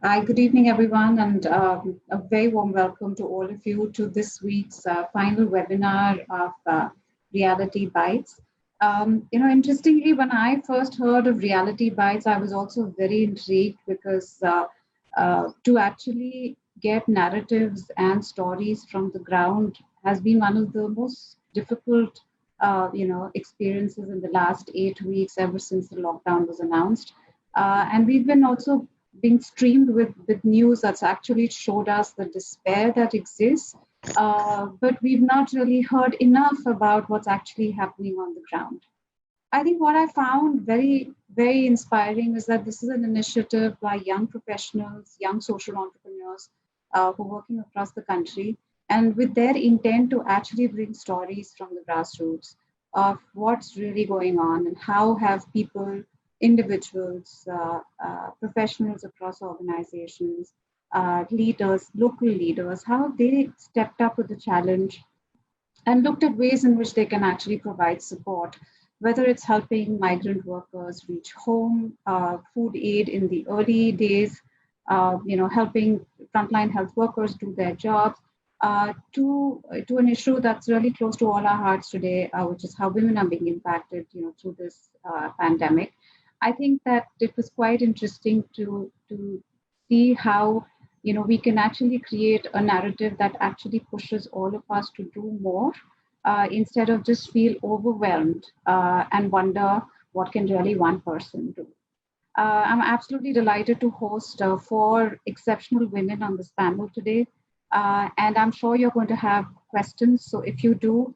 Hi, good evening, everyone, and a very warm welcome to all of you to this week's final webinar of Reality Bites. Interestingly, when I first heard of Reality Bites, I was also very intrigued because to actually get narratives and stories from the ground has been one of the most difficult, experiences in the last 8 weeks ever since the lockdown was announced. And we've been also being streamed with news that's actually showed us the despair that exists, but we've not really heard enough about what's actually happening on the ground. I think what I found very, very inspiring is that this is an initiative by young professionals, young social entrepreneurs who are working across the country, and with their intent to actually bring stories from the grassroots of what's really going on and how have people, individuals, professionals across organizations, leaders, local leaders, how they stepped up with the challenge and looked at ways in which they can actually provide support, whether it's helping migrant workers reach home, food aid in the early days, helping frontline health workers do their jobs, to an issue that's really close to all our hearts today, which is how women are being impacted, through this pandemic. I think that it was quite interesting to see how we can actually create a narrative that actually pushes all of us to do more instead of just feel overwhelmed and wonder what can really one person do. I'm absolutely delighted to host four exceptional women on this panel today. And I'm sure you're going to have questions. So if you do,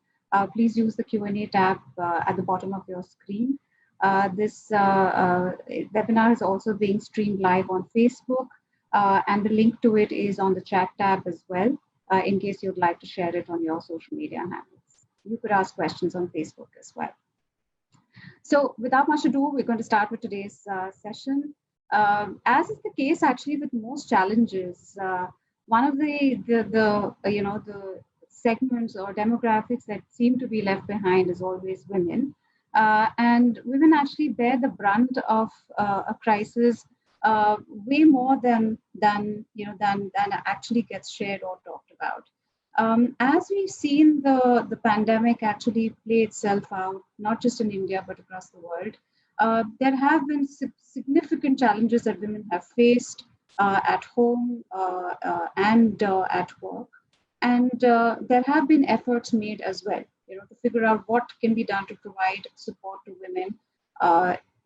please use the Q&A tab at the bottom of your screen. This webinar is also being streamed live on Facebook, and the link to it is on the chat tab as well, in case you'd like to share it on your social media handles. You could ask questions on Facebook as well. So without much ado, we're going to start with today's session. As is the case actually with most challenges, one of the segments or demographics that seem to be left behind is always women. And women actually bear the brunt of a crisis way more than actually gets shared or talked about. As we've seen the pandemic actually play itself out, not just in India, but across the world, there have been significant challenges that women have faced at home and at work. And there have been efforts made as well, to figure out what can be done to provide support to women,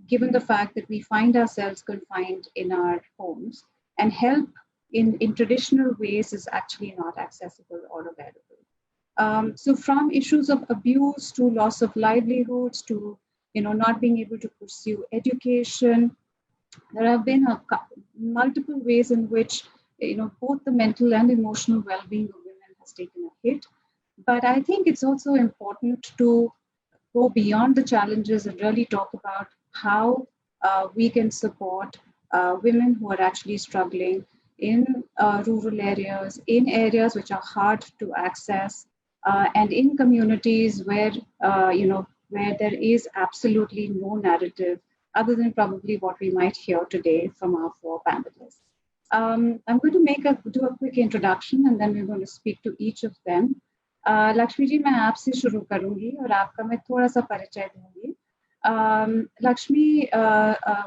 given the fact that we find ourselves confined in our homes, and help in traditional ways is actually not accessible or available. So from issues of abuse to loss of livelihoods to not being able to pursue education, there have been multiple ways in which both the mental and emotional well-being of women has taken a hit. But I think it's also important to go beyond the challenges and really talk about how we can support women who are actually struggling in rural areas, in areas which are hard to access, and in communities where where there is absolutely no narrative other than probably what we might hear today from our four panelists. I'm going to do a quick introduction, and then we're going to speak to each of them. Lakshmi ji, मैं आपसे शुरू करूंगी और आपका मैं थोड़ा सा परिचय दूंगी. लक्ष्मी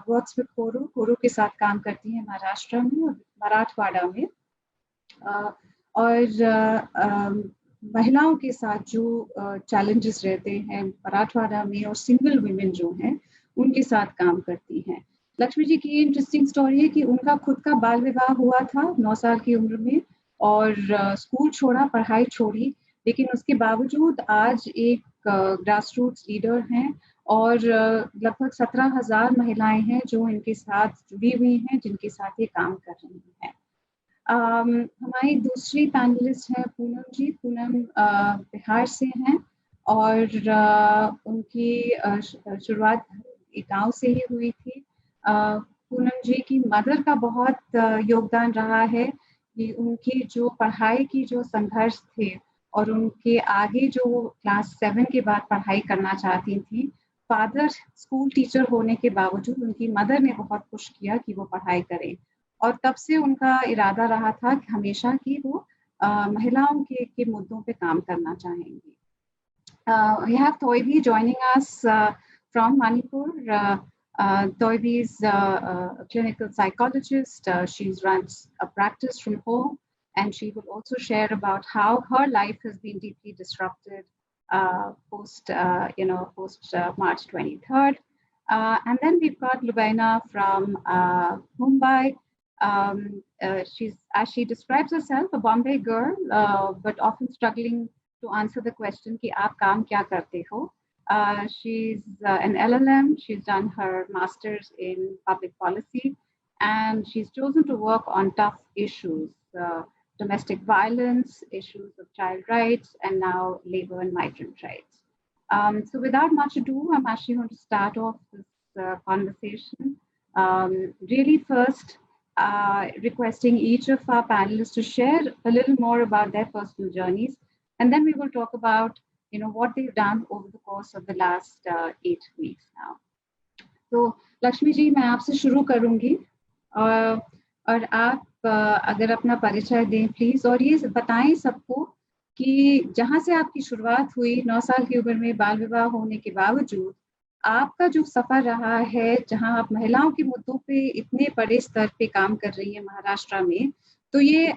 वर्क्स विद कोरू के साथ काम करती हैं महाराष्ट्र में और मराठवाड़ा में, और महिलाओं के साथ जो चैलेंजेस रहते हैं मराठवाड़ा में और सिंगल वुमेन जो हैं उनके साथ काम करती हैं. लक्ष्मी जी की ये इंटरेस्टिंग स्टोरी है कि उनका खुद का बाल विवाह हुआ था 9 साल की उम्र में, और स्कूल छोड़ा, पढ़ाई छोड़ी, लेकिन उसके बावजूद आज एक ग्रास रूट्स लीडर हैं और लगभग 17,000 महिलाएं हैं जो इनके साथ जुड़ी हुई हैं, जिनके साथ ये काम कर रही हैं. हमारी दूसरी पैनलिस्ट है पूनम जी. पूनम बिहार से हैं और उनकी शुरुआत एक गाँव से ही हुई थी. पूनम जी की मदर का बहुत योगदान रहा है कि उनकी जो पढ़ाई की जो संघर्ष थे और उनके आगे जो क्लास 7 के बाद पढ़ाई करना चाहती थी, फादर स्कूल टीचर होने के बावजूद उनकी मदर ने बहुत पुश किया कि वो पढ़ाई करें, और तब से उनका इरादा रहा था कि हमेशा कि वो महिलाओं के मुद्दों पे काम करना चाहेंगी। We have Toibi joining us from Manipur. Toibi is a clinical psychologist. She runs a practice from home, and she will also share about how her life has been deeply disrupted post March 23rd. And then we've got Lubaina from Mumbai. She's, as she describes herself, a Bombay girl, but often struggling to answer the question कि आप काम क्या करते हो. She's an LLM. She's done her master's in public policy, and she's chosen to work on tough issues, domestic violence, issues of child rights, and now labor and migrant rights. So without much ado, I'm actually going to start off this conversation. Really first, requesting each of our panelists to share a little more about their personal journeys, and then we will talk about what they've done over the course of the last 8 weeks now. तो लक्ष्मी जी, मैं आपसे शुरू करूंगी और आप अगर अपना परिचय दें प्लीज, और ये बताएं सबको कि जहां से आपकी शुरुआत हुई 9 साल की उम्र में बाल विवाह होने के बावजूद, आपका जो सफर रहा है जहां आप महिलाओं के मुद्दों पे इतने बड़े स्तर पे काम कर रही हैं महाराष्ट्र में, तो ये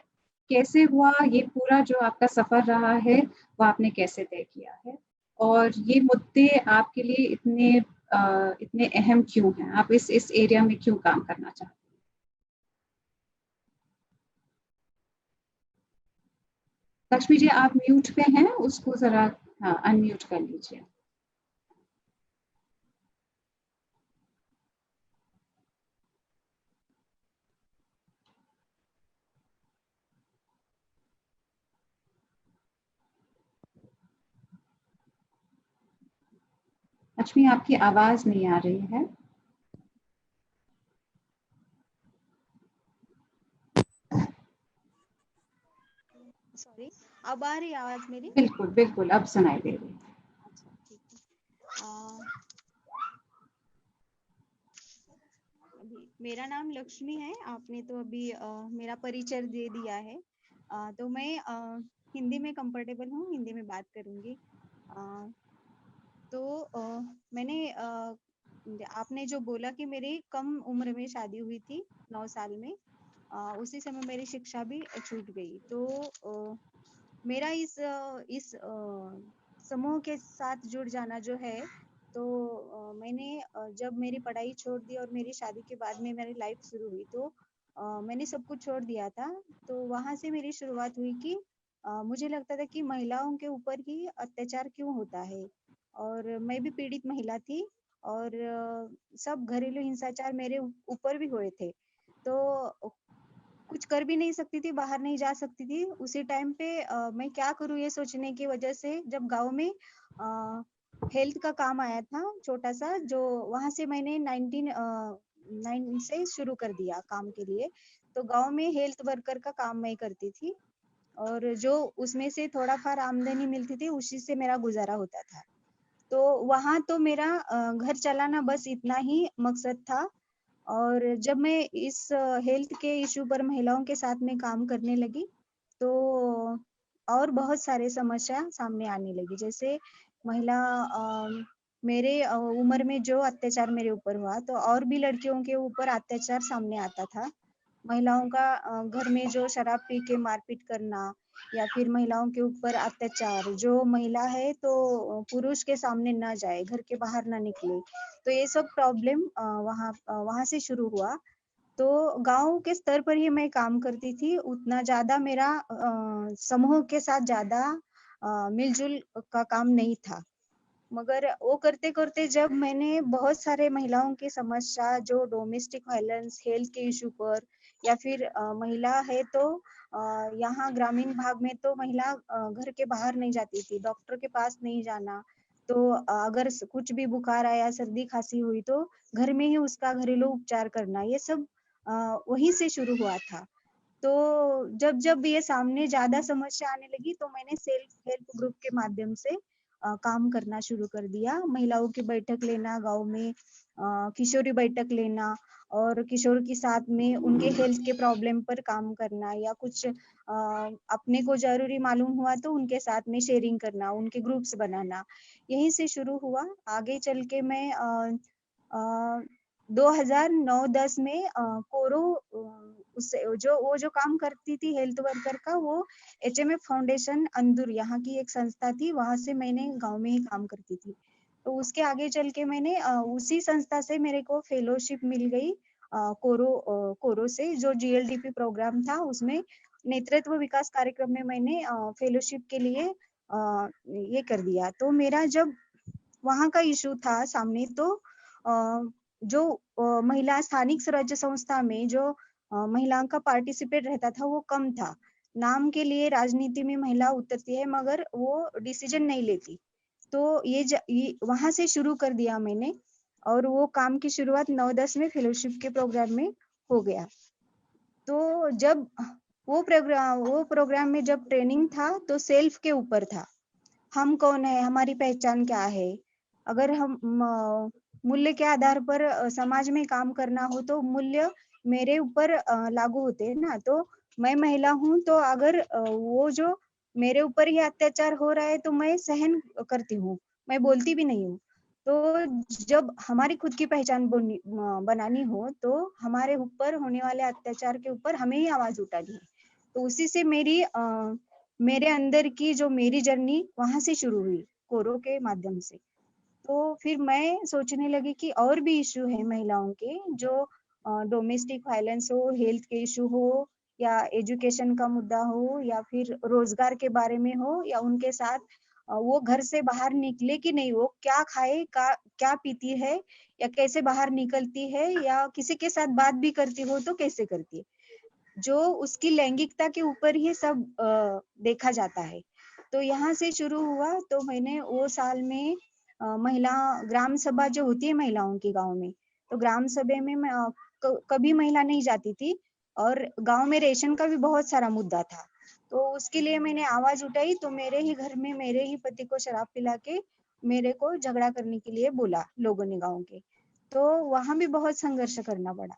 कैसे हुआ? ये पूरा जो आपका सफर रहा है वो आपने कैसे तय किया है, और ये मुद्दे आपके लिए इतने अहम क्यों हैं? आप इस एरिया में क्यों काम करना चाहते हैं? लक्ष्मी जी, आप म्यूट पे हैं, उसको जरा अनम्यूट कर लीजिए. लक्ष्मी, आपकी आवाज नहीं आ रही है. सॉरी, अब आ रही आवाज मेरी? बिल्कुल बिल्कुल, अब सुनाई दे रही है. अच्छा, ठीक है. अभी मेरा नाम लक्ष्मी है. आपने तो अभी मेरा परिचय दे दिया है. तो मैं हिंदी में कंफर्टेबल हूँ, हिंदी में बात करूंगी. तो मैंने आपने जो बोला कि मेरी कम उम्र में शादी हुई थी, 9 साल में, उसी समय मेरी शिक्षा भी छूट गई. तो मेरा इस समूह के साथ जुड़ जाना जो है, तो मैंने जब मेरी पढ़ाई छोड़ दी और मेरी शादी के बाद में मेरी लाइफ शुरू हुई, तो मैंने सब कुछ छोड़ दिया था. तो वहां से मेरी शुरुआत हुई कि मुझे लगता था कि महिलाओं के ऊपर ही अत्याचार क्यों होता है, और मैं भी पीड़ित महिला थी, और सब घरेलू हिंसाचार मेरे ऊपर भी हुए थे. तो कुछ कर भी नहीं सकती थी, बाहर नहीं जा सकती थी. उसी टाइम पे मैं क्या करूँ ये सोचने की वजह से जब गांव में हेल्थ का काम आया था छोटा सा, जो वहां से मैंने 1999 से शुरू कर दिया काम के लिए. तो गांव में हेल्थ वर्कर का काम मैं करती थी, और जो उसमें से थोड़ा फार आमदनी मिलती थी उसी से मेरा गुजारा होता था. तो वहां तो मेरा घर चलाना बस इतना ही मकसद था. और जब मैं इस हेल्थ के इशू पर महिलाओं के साथ में काम करने लगी, तो और बहुत सारे समस्या सामने आने लगी. जैसे महिला मेरे उम्र में जो अत्याचार मेरे ऊपर हुआ, तो और भी लड़कियों के ऊपर अत्याचार सामने आता था. महिलाओं का घर में जो शराब पी के मारपीट करना, या फिर महिलाओं के ऊपर अत्याचार, जो महिला है तो पुरुष के सामने ना जाए, घर के बाहर ना निकले. तो ये सब प्रॉब्लम वहां से शुरू हुआ. तो गांव के स्तर पर ही मैं काम करती थी, उतना ज्यादा मेरा समूह के साथ ज्यादा मिलजुल का काम नहीं था. मगर वो करते करते जब मैंने बहुत सारे महिलाओं की समस्या, जो डोमेस्टिक वायलेंस, हेल्थ के इशू पर, या फिर महिला है तो यहाँ ग्रामीण भाग में तो महिला घर के बाहर नहीं जाती थी, डॉक्टर के पास नहीं जाना. तो अगर कुछ भी बुखार आया, सर्दी खांसी हुई, तो घर में ही उसका घरेलू उपचार करना, ये सब वहीं से शुरू हुआ था. तो जब जब ये सामने ज्यादा समस्या आने लगी, तो मैंने सेल्फ हेल्प ग्रुप के माध्यम से काम करना शुरू कर दिया। महिलाओं की बैठक लेना गांव में, किशोरी बैठक लेना और किशोर के साथ में उनके हेल्थ के प्रॉब्लम पर काम करना, या कुछ अपने को जरूरी मालूम हुआ तो उनके साथ में शेयरिंग करना, उनके ग्रुप्स बनाना, यहीं से शुरू हुआ। आगे चल के मैं 2009-10 में कोरो उससे जो काम करती थी हेल्थ वर्कर का, वो HMF फाउंडेशन अंदुर यहाँ की एक संस्था थी, वहां से मैंने गांव में ही काम करती थी। तो उसके आगे चल के मैंने उसी संस्था से मेरे को फेलोशिप मिल गई कोरो से, जो GLDP प्रोग्राम था उसमें नेतृत्व विकास कार्यक्रम में मैंने फेलोशिप के लिए ये कर दिया। तो मेरा जब वहां का इशू था सामने, तो जो महिला स्थानिक स्वराज्य संस्था में जो महिलाओं का पार्टिसिपेट रहता था वो कम था। नाम के लिए राजनीति में महिला उतरती है मगर वो डिसीजन नहीं लेती। तो ये वहां से शुरू कर दिया मैंने, और वो काम की शुरुआत 9-10 में फेलोशिप के प्रोग्राम में हो गया। तो जब वो प्रोग्राम में जब ट्रेनिंग था तो सेल्फ के ऊपर था, हम कौन है, हमारी पहचान क्या है। अगर हम मूल्य के आधार पर समाज में काम करना हो तो मूल्य मेरे ऊपर लागू होते हैं ना। तो मैं महिला हूँ, तो अगर वो जो मेरे ऊपर ही अत्याचार हो रहा है तो मैं सहन करती हूँ, मैं बोलती भी नहीं हूँ। तो जब हमारी खुद की पहचान बनानी हो तो हमारे ऊपर होने वाले अत्याचार के ऊपर हमें ही आवाज उठानी है। तो उसी से मेरे अंदर की जो मेरी जर्नी वहां से शुरू हुई, कोरो के माध्यम से। तो फिर मैं सोचने लगी कि और भी इशू है महिलाओं के, जो डोमेस्टिक वायलेंस हो, हेल्थ के इशू हो, या एजुकेशन का मुद्दा हो, या फिर रोजगार के बारे में हो, या उनके साथ वो घर से बाहर निकले कि नहीं, वो क्या खाए, क्या पीती है, या कैसे बाहर निकलती है, या किसी के साथ बात भी करती हो तो कैसे करती है, जो उसकी लैंगिकता के ऊपर ही सब देखा जाता है। तो यहाँ से शुरू हुआ। तो मैंने वो साल में महिला ग्राम सभा जो होती है महिलाओं की गांव में, तो ग्राम सभा में मैं कभी महिला नहीं जाती थी, और गांव में रेशन का भी बहुत सारा मुद्दा था। तो उसके लिए मैंने आवाज उठाई, तो मेरे ही घर में मेरे ही पति को शराब पिला के मेरे को झगड़ा करने के लिए बोला लोगों ने गाँव के। तो वहां भी बहुत संघर्ष करना पड़ा।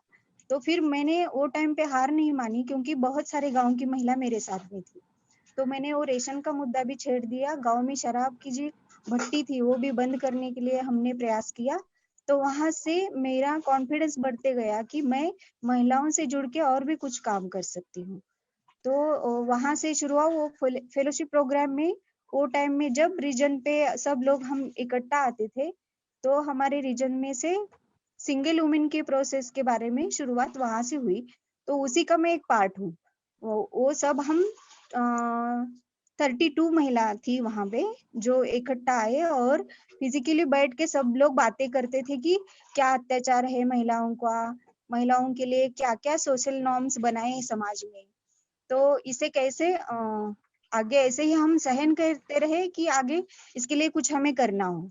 तो फिर मैंने वो टाइम पे हार नहीं मानी, क्योंकि बहुत सारे गांव की महिला मेरे साथ में थी। तो मैंने वो रेशन का मुद्दा भी छेड़ दिया। गांव में शराब की जो भट्टी थी वो भी बंद करने के लिए हमने प्रयास किया। तो वहां से मेरा कॉन्फिडेंस बढ़ते गया कि मैं महिलाओं से जुड़ के और भी कुछ काम कर सकती हूँ। तो वहां से शुरू हुआ वो फेलोशिप प्रोग्राम में। वो टाइम में जब रीजन पे सब लोग हम इकट्ठा आते थे, तो हमारे रीजन में से सिंगल वुमेन के प्रोसेस के बारे में शुरुआत वहां से हुई। तो उसी का मैं एक पार्ट हूँ। वो सब हम 32 महिला थी वहां पे, जो इकट्ठा आए और फिजिकली बैठ के सब लोग बातें करते थे कि क्या अत्याचार है महिलाओं का, महिलाओं के लिए क्या क्या सोशल नॉर्म्स बनाए समाज में, तो इसे कैसे आगे ऐसे ही हम सहन करते रहे कि आगे इसके लिए कुछ हमें करना हो।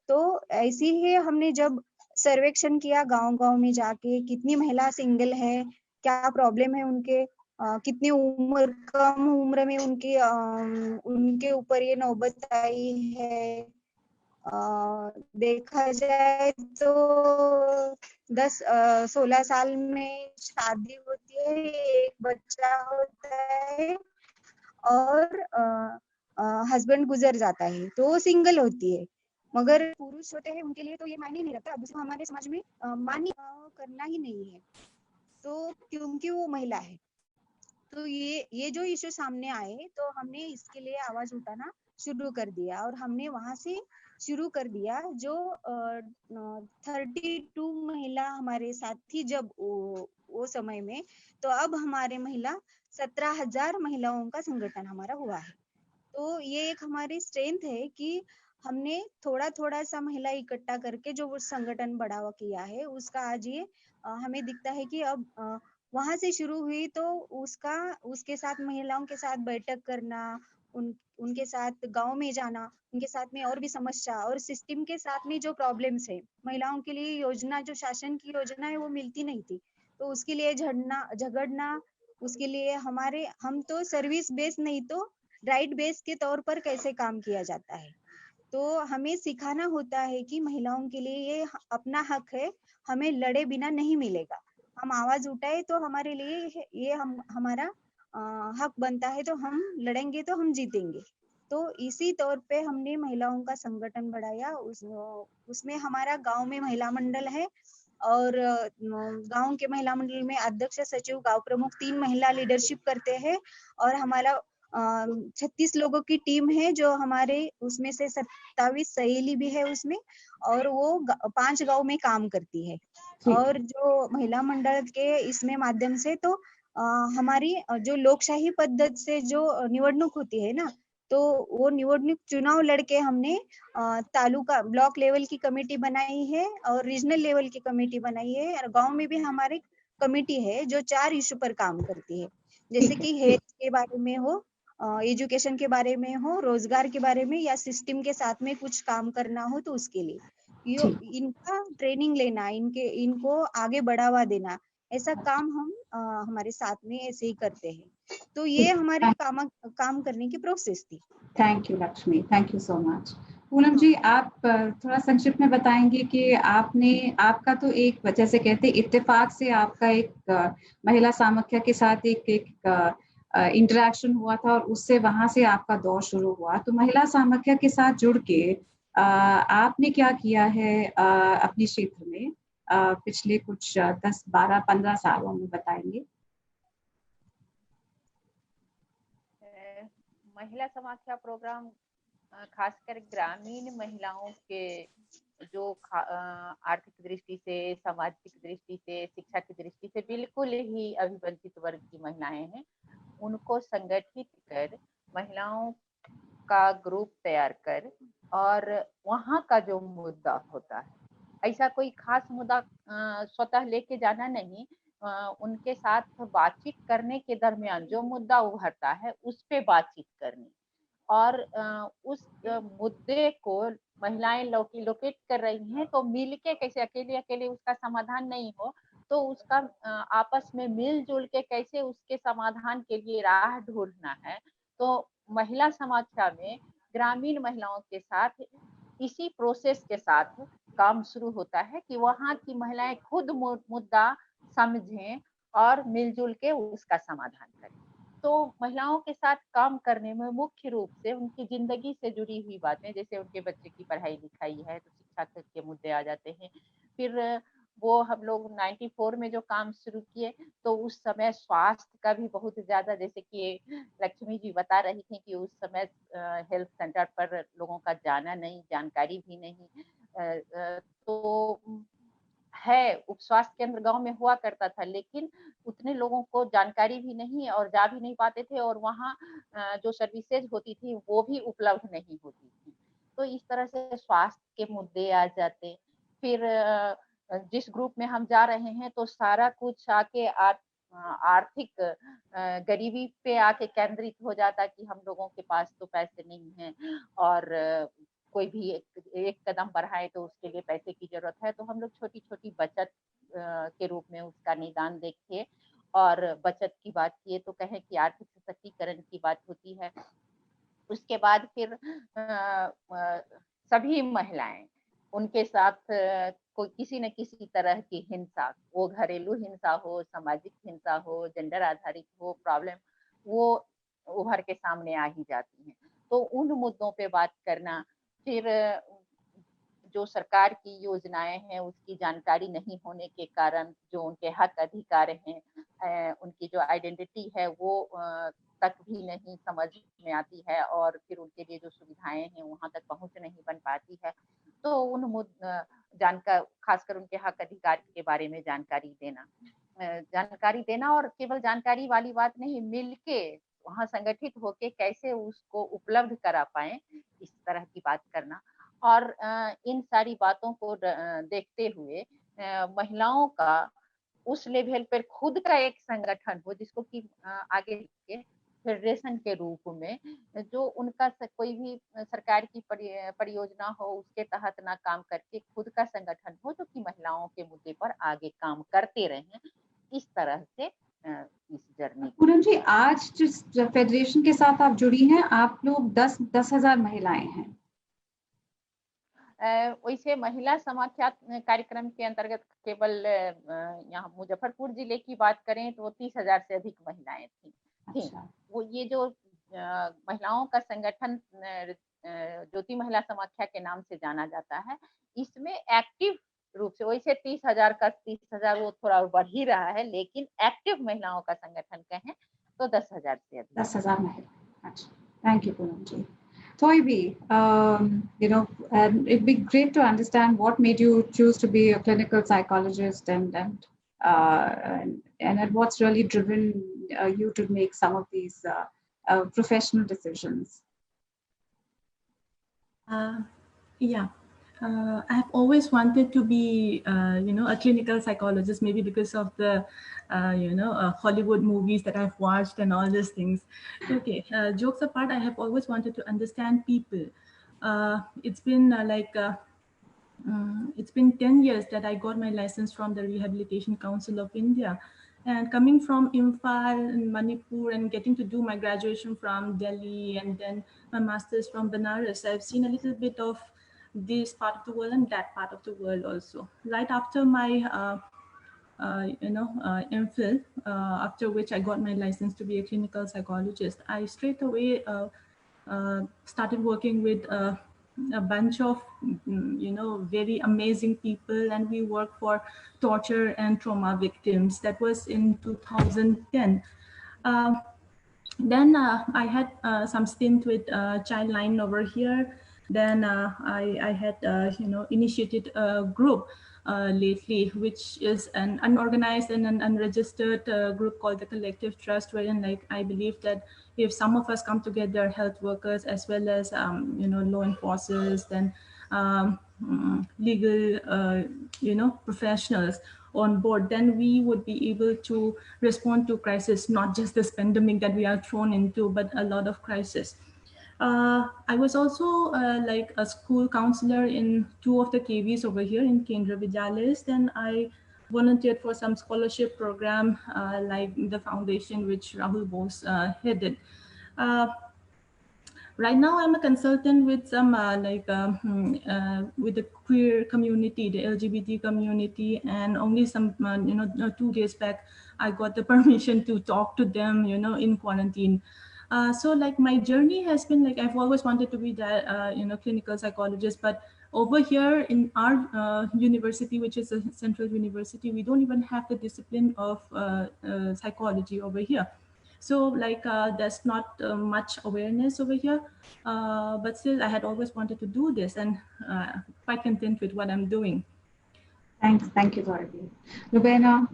तो ऐसे ही हमने जब सर्वेक्षण किया गांव गांव में जाके, कितनी महिला सिंगल है, क्या प्रॉब्लम है उनके, कितनी उम्र, कम उम्र में उनके ऊपर ये नौबत आई है। देखा जाए तो 16 साल में शादी होती है, एक बच्चा होता है, और हस्बैंड गुजर जाता है तो वो सिंगल होती है। मगर पुरुष होते हैं उनके लिए तो ये मायने नहीं रखता, अब उसको हमारे समाज में मान्य करना ही नहीं है, तो क्योंकि वो महिला है। तो ये जो इशू सामने आए तो हमने इसके लिए आवाज उठाना शुरू कर दिया, और हमने वहां से शुरू कर दिया। जो 32 महिला हमारे साथ थी जब वो समय में, तो अब हमारे महिला 17,000 महिलाओं का संगठन हमारा हुआ है। तो ये एक हमारी स्ट्रेंथ है कि हमने थोड़ा थोड़ा सा महिला इकट्ठा करके जो वो संगठन बढ़ावा किया है, उसका आज ये हमें दिखता है कि अब वहां से शुरू हुई। तो उसके साथ महिलाओं के साथ बैठक करना, उनके साथ गांव में जाना, उनके साथ में और भी समस्या और सिस्टम के साथ में जो प्रॉब्लम्स है, महिलाओं के लिए योजना, जो शासन की योजना है वो मिलती नहीं थी, तो उसके लिए झगड़ना, उसके लिए हम तो सर्विस बेस नहीं तो राइट बेस के तौर पर कैसे काम किया जाता है, तो हमें सिखाना होता है कि महिलाओं के लिए ये अपना हक है, हमें लड़े बिना नहीं मिलेगा। हम आवाज उठाए तो हमारे लिए ये हमारा हक बनता है, तो हम लड़ेंगे तो हम जीतेंगे। तो इसी तौर पे हमने महिलाओं का संगठन बढ़ाया। उसमें हमारा गांव में महिला मंडल है, और गांव के महिला मंडल में अध्यक्ष, सचिव, गांव प्रमुख 3 महिला लीडरशिप करते हैं। और हमारा 36 लोगों की टीम है, जो हमारे उसमें से 27 सहेली भी है उसमें, और वो 5 गांव में काम करती है। और जो महिला मंडल के इसमें माध्यम से तो हमारी जो लोकशाही पद्धति से जो निवडणूक होती है ना, तो वो निवडणूक चुनाव लड़के हमने तालुका ब्लॉक लेवल की कमेटी बनाई है और रीजनल लेवल की कमेटी बनाई है। और गांव में भी हमारी कमेटी है जो 4 इशू पर काम करती है, जैसे कि हेल्थ के बारे में हो, एजुकेशन के बारे में हो, रोजगार के बारे में, या सिस्टम के साथ में कुछ काम करना हो तो उसके लिए इनका ट्रेनिंग लेना, इनको आगे बढ़ावा देना, ऐसा काम हम हमारे साथ में ऐसे ही करते हैं। तो ये हमारे काम करने की प्रोसेस थी। Thank you Lakshmi, thank you so much. Poonam ji, आप थोड़ा संक्षिप्त में बताएंगे कि आपका तो एक वजह से कहते इत्तेफाक से आपका एक महिला सामख्या के साथ एक इंटरेक्शन हुआ था, और उससे वहां से आपका दौर शुरू हुआ। तो महिला सामख्या के साथ जुड़ के आपने क्या किया है अपने क्षेत्र में पिछले कुछ 10, 12, 15 सालों में, बताएंगे? महिला समाख्या प्रोग्राम खासकर ग्रामीण महिलाओं के जो आर्थिक दृष्टि से, सामाजिक दृष्टि से, शिक्षा की दृष्टि से बिल्कुल ही अभिवंचित वर्ग की महिलाएं हैं, उनको संगठित कर महिलाओं का ग्रुप तैयार कर, और वहाँ का जो मुद्दा होता है, ऐसा कोई खास मुद्दा स्वतः लेके जाना नहीं, उनके साथ बातचीत करने के दरमियान जो मुद्दा उभरता है उस पे बातचीत करनी, और उस मुद्दे को महिलाएं लोकेट कर रही हैं तो मिलके कैसे, अकेले अकेले उसका समाधान नहीं हो, तो उसका आपस में मिलजुल के कैसे उसके समाधान के लिए राह ढूंढना है। तो महिला समाख्या में ग्रामीण महिलाओं के साथ इसी प्रोसेस के साथ काम शुरू होता है कि वहाँ की महिलाएं खुद मुद्दा समझें और मिलजुल के उसका समाधान करें। तो महिलाओं के साथ काम करने में मुख्य रूप से उनकी जिंदगी से जुड़ी हुई बातें, जैसे उनके बच्चे की पढ़ाई लिखाई है तो शिक्षा के मुद्दे आ जाते हैं। फिर वो हम लोग 94 में जो काम शुरू किए तो उस समय स्वास्थ्य का भी बहुत ज्यादा, जैसे कि लक्ष्मी जी बता रही थी कि उस समय हेल्थ सेंटर पर लोगों का जाना नहीं, जानकारी भी नहीं, तो है उप स्वास्थ्य केंद्र गांव में हुआ करता था, लेकिन उतने लोगों को जानकारी भी नहीं और जा भी नहीं पाते थे, और वहाँ जो सर्विसेज होती थी वो भी उपलब्ध नहीं होती थी। तो इस तरह से स्वास्थ्य के मुद्दे आ जाते। फिर जिस ग्रुप में हम जा रहे हैं तो सारा कुछ आके आर्थिक गरीबी पे आके केंद्रित हो जाता कि हम लोगों के पास तो पैसे नहीं हैं, और कोई भी एक कदम बढ़ाए तो उसके लिए पैसे की जरूरत है। तो हम लोग छोटी छोटी बचत के रूप में उसका निदान देखे और बचत की बात किए, तो कहें कि आर्थिक सशक्तिकरण की बात होती है। उसके बाद फिर सभी महिलाएं, उनके साथ कोई किसी न किसी तरह की हिंसा, वो घरेलू हिंसा हो, सामाजिक हिंसा हो, जेंडर आधारित हो प्रॉब्लम, वो उभर के सामने आ ही जाती हैं। तो उन मुद्दों पे बात करना। फिर जो सरकार की योजनाएं हैं उसकी जानकारी नहीं होने के कारण जो उनके हक अधिकार हैं, उनकी जो आइडेंटिटी है वो तक भी नहीं समझ में आती है, और फिर उनके लिए जो सुविधाएं हैं वहां तक पहुंच नहीं बन पाती है। तो उन जानकार खासकर उनके हक अधिकार के बारे में जानकारी देना, और केवल जानकारी वाली बात नहीं, मिलके वहाँ संगठित होके कैसे उसको उपलब्ध करा पाए, इस तरह की बात करना। और इन सारी बातों को देखते हुए महिलाओं का उस लेवल पर खुद का एक संगठन हो, जिसको कि आगे के फेडरेशन के रूप में जो उनका कोई भी सरकार की परियोजना हो उसके तहत ना काम करके खुद का संगठन हो जो कि महिलाओं के मुद्दे पर आगे काम करते रहें। इस तरह से इस जर्नी। पूनम जी, आज जिस फेडरेशन के साथ आप जुड़ी हैं, आप लोग 10,000 महिलाएं हैं। वैसे महिला समाख्या कार्यक्रम के अंतर्गत केवल यहाँ मुजफ्फरपुर जिले की बात करें तो 30,000 से अधिक महिलाएं थी। वो ये जो महिलाओं का संगठन ज्योति महिला समाख्या के नाम से जाना जाता है, इसमें एक्टिव रूप से, वैसे 30,000 का 30,000 वो थोड़ा बढ़ ही रहा है, लेकिन एक्टिव महिलाओं का संगठन कहें तो 10,000 से अधिक। 10,000 महिला। अच्छा, thank you Poonam ji. Thoibi, and it'd be great to understand what made you choose to be a clinical psychologist, and what's really driven you to make some of these professional decisions. Yeah. I have always wanted to be, a clinical psychologist, maybe because of the, Hollywood movies that I've watched and all these things. Okay, jokes apart, I have always wanted to understand people. It's been it's been 10 years that I got my license from the Rehabilitation Council of India. And coming from Imphal and Manipur and getting to do my graduation from Delhi and then my master's from Benares, I've seen a little bit of this part of the world and that part of the world also. Right after my MPhil, after which I got my license to be a clinical psychologist, I straight away started working with a bunch of very amazing people, and we work for torture and trauma victims. That was in 2010. Then I had some stint with Childline over here. Then I had initiated a group lately, which is an unorganized and an unregistered group called the Collective Trust, wherein I believe that if some of us come together, health workers as well as law enforcers, then legal professionals on board, then we would be able to respond to crisis, not just this pandemic that we are thrown into, but a lot of crisis. I was also like a school counselor in 2 of the KVs over here in Kendra Vidyalayas. Then I volunteered for some scholarship program like the foundation which Rahul Bose headed. Right now, I'm a consultant with some with the queer community, the LGBT community, and only some 2 days back, I got the permission to talk to them, in quarantine. So like my journey has been like, I've always wanted to be that, clinical psychologist, but over here in our university, which is a central university, we don't even have the discipline of psychology over here. So like there's not much awareness over here, but still I had always wanted to do this, and quite content with what I'm doing. Thank you, Thoibi. Lubena,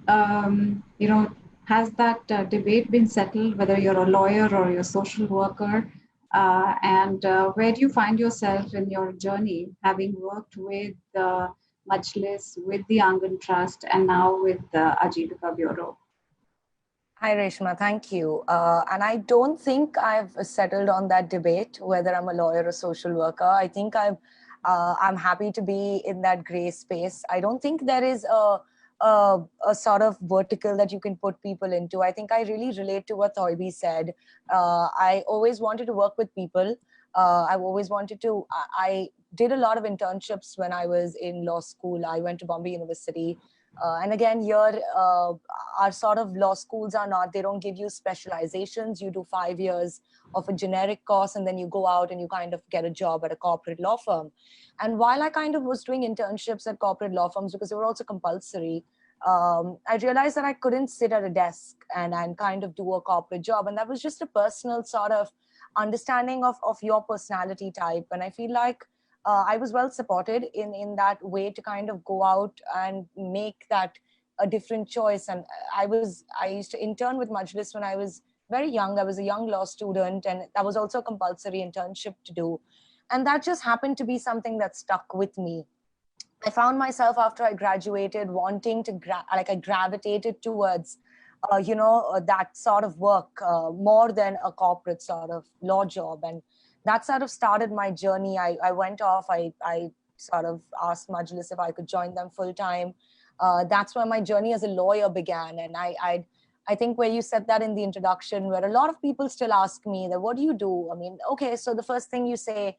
has that debate been settled, whether you're a lawyer or you're a social worker? And where do you find yourself in your journey, having worked with the Majlis, with the Angan Trust, and now with the Ajivika Bureau? Hi, Reshma. Thank you. And I don't think I've settled on that debate, whether I'm a lawyer or social worker. I think I'm happy to be in that gray space. I don't think there is a sort of vertical that you can put people into. I think I really relate to what Thoibi said. I always wanted to work with people. I've always wanted to, I did a lot of internships when I was in law school. I went to Bombay University. And again, here, our sort of law schools are not, they don't give you specializations. You do 5 years of a generic course, and then you go out and you kind of get a job at a corporate law firm. And while I kind of was doing internships at corporate law firms, because they were also compulsory, I realized that I couldn't sit at a desk and kind of do a corporate job. And that was just a personal sort of understanding of your personality type. And I feel like I was well supported in that way to kind of go out and make that a different choice. And I used to intern with Majlis when I was very young. I was a young law student, and that was also a compulsory internship to do. And that just happened to be something that stuck with me. I found myself after I graduated wanting to, I gravitated towards, that sort of work more than a corporate sort of law job. And that sort of started my journey. I went off, I sort of asked Majlis if I could join them full time. That's where my journey as a lawyer began. And I think where you said that in the introduction, where a lot of people still ask me that, what do you do? I mean, okay, so the first thing you say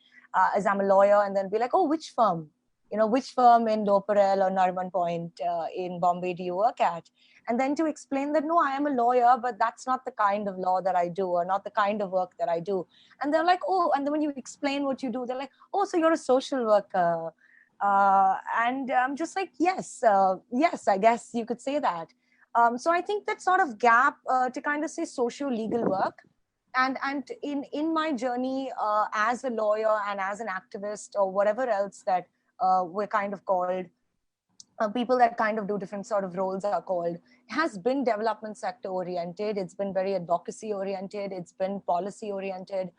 is I'm a lawyer, and then be like, oh, which firm? which firm in Doparel or Nariman Point in Bombay do you work at? And then to explain that, no, I am a lawyer, but that's not the kind of law that I do, or not the kind of work that I do. And they're like, oh, and then when you explain what you do, they're like, oh, so you're a social worker. And I'm just like, yes, I guess you could say that. So I think that sort of gap to kind of say social legal work, and in my journey as a lawyer and as an activist or whatever else that we're kind of called, people that kind of do different sort of roles are called, has been development sector oriented. It's been very advocacy oriented. It's been policy oriented.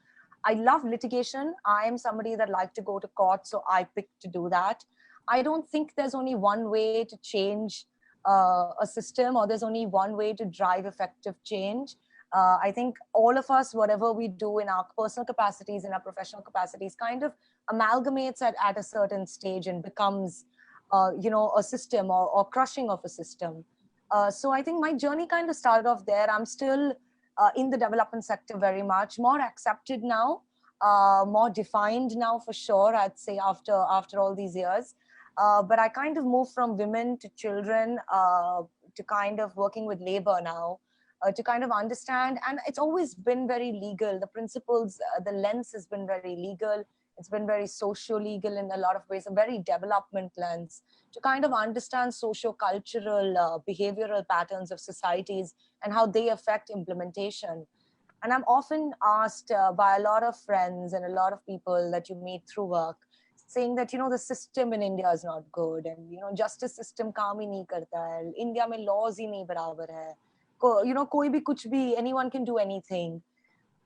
I love litigation. I am somebody that likes to go to court, so I picked to do that. I don't think there's only one way to change a system, or there's only one way to drive effective change. I think all of us, whatever we do in our personal capacities, in our professional capacities, kind of amalgamates at a certain stage and becomes a system or crushing of a system. So I think my journey kind of started off there. I'm still in the development sector very much, more accepted now, more defined now for sure, I'd say, after all these years. But I kind of moved from women to children to kind of working with labor now, to kind of understand. And it's always been very legal. The principles, the lens has been very legal. It's been very socio-legal in a lot of ways, a very development lens to kind of understand socio-cultural behavioral patterns of societies and how they affect implementation. And I'm often asked by a lot of friends and a lot of people that you meet through work, saying that, the system in India is not good, and, justice system kaam hi nahi karta hai. India mein laws hi nahi barabar hai. Koi bhi kuch bhi, anyone can do anything.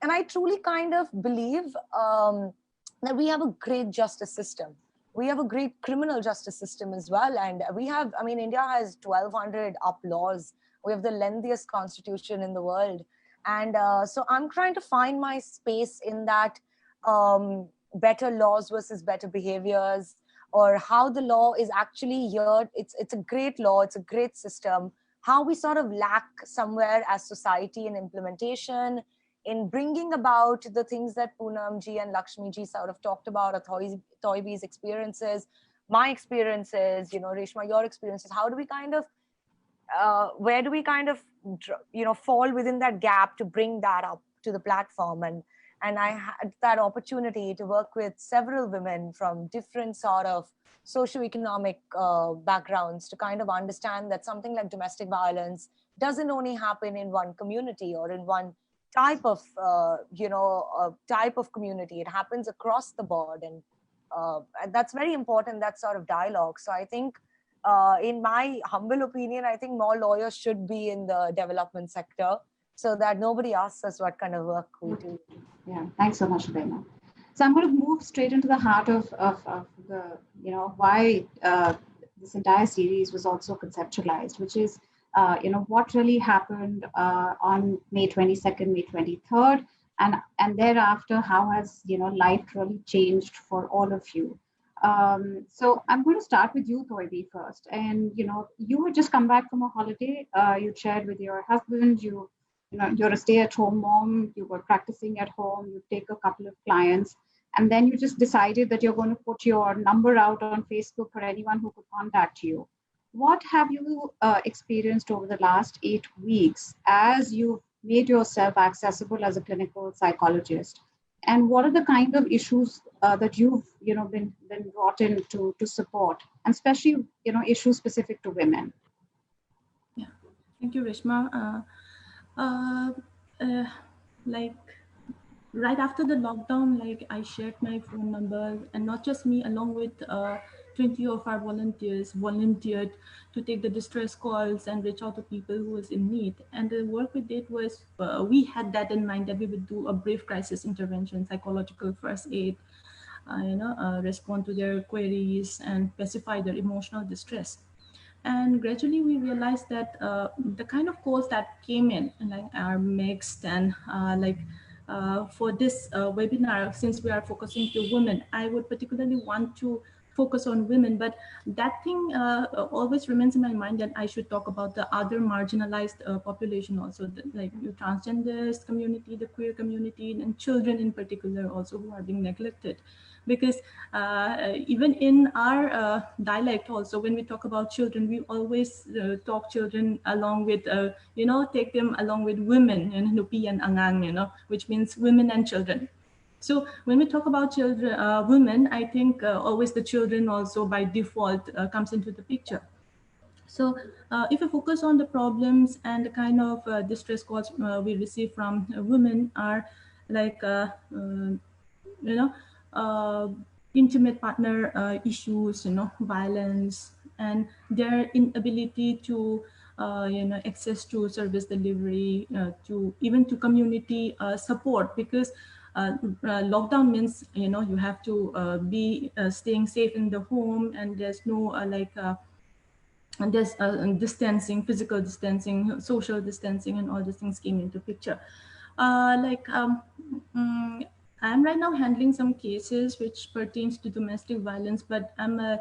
And I truly kind of believe that we have a great justice system. We have a great criminal justice system as well. And we have, India has 1,200 up laws. We have the lengthiest constitution in the world. And so I'm trying to find my space in that better laws versus better behaviors, or how the law is actually here. It's a great law. It's a great system. How we sort of lack somewhere as society in implementation, in bringing about the things that Poonam ji and Lakshmi ji sort of talked about, Toybi's experiences, my experiences, Reshma, your experiences. How do we kind of, where do we kind of, fall within that gap to bring that up to the platform? And I had that opportunity to work with several women from different sort of socioeconomic backgrounds to kind of understand that something like domestic violence doesn't only happen in one community or in one type of community. It happens across the board, and that's very important, that sort of dialogue. So I think, in my humble opinion, I think more lawyers should be in the development sector, so that nobody asks us what kind of work we do. Yeah, thanks so much, Rebecca. So I'm going to move straight into the heart of the, why this entire series was also conceptualized, which is, what really happened on May 22nd, May 23rd, and thereafter, how has, life really changed for all of you. So I'm going to start with you, Toybi, first. And, you had just come back from a holiday. You shared with your husband, you're a stay-at-home mom, you were practicing at home, you take a couple of clients, and then you just decided that you're going to put your number out on Facebook for anyone who could contact you. What have you experienced over the last 8 weeks as you've made yourself accessible as a clinical psychologist? And what are the kind of issues that you've been brought in to support, and especially issues specific to women? Yeah, thank you, Reshma. Like right after the lockdown, like I shared my phone number, and not just me, along with 20 of our volunteers volunteered to take the distress calls and reach out to people who was in need. And the work we did was, we had that in mind, that we would do a brief crisis intervention, psychological first aid, respond to their queries and pacify their emotional distress. And gradually we realized that the kind of calls that came in are mixed, and for this webinar, since we are focusing to women, I would particularly want to focus on women, but that thing always remains in my mind that I should talk about the other marginalized population also, like the transgenders community, the queer community, and children in particular also who are being neglected. Because even in our dialect also, when we talk about children, we always talk children along with, take them along with women, and nupi and angang, which means women and children. So when we talk about children, women, I think always the children also by default comes into the picture. So if you focus on the problems and the kind of distress calls we receive from women are like, intimate partner issues, violence, and their inability to, access to service delivery, to even to community support, because lockdown means, you have to be staying safe in the home, and there's no and there's distancing, physical distancing, social distancing, and all these things came into picture. I'm right now handling some cases which pertains to domestic violence, but I'm I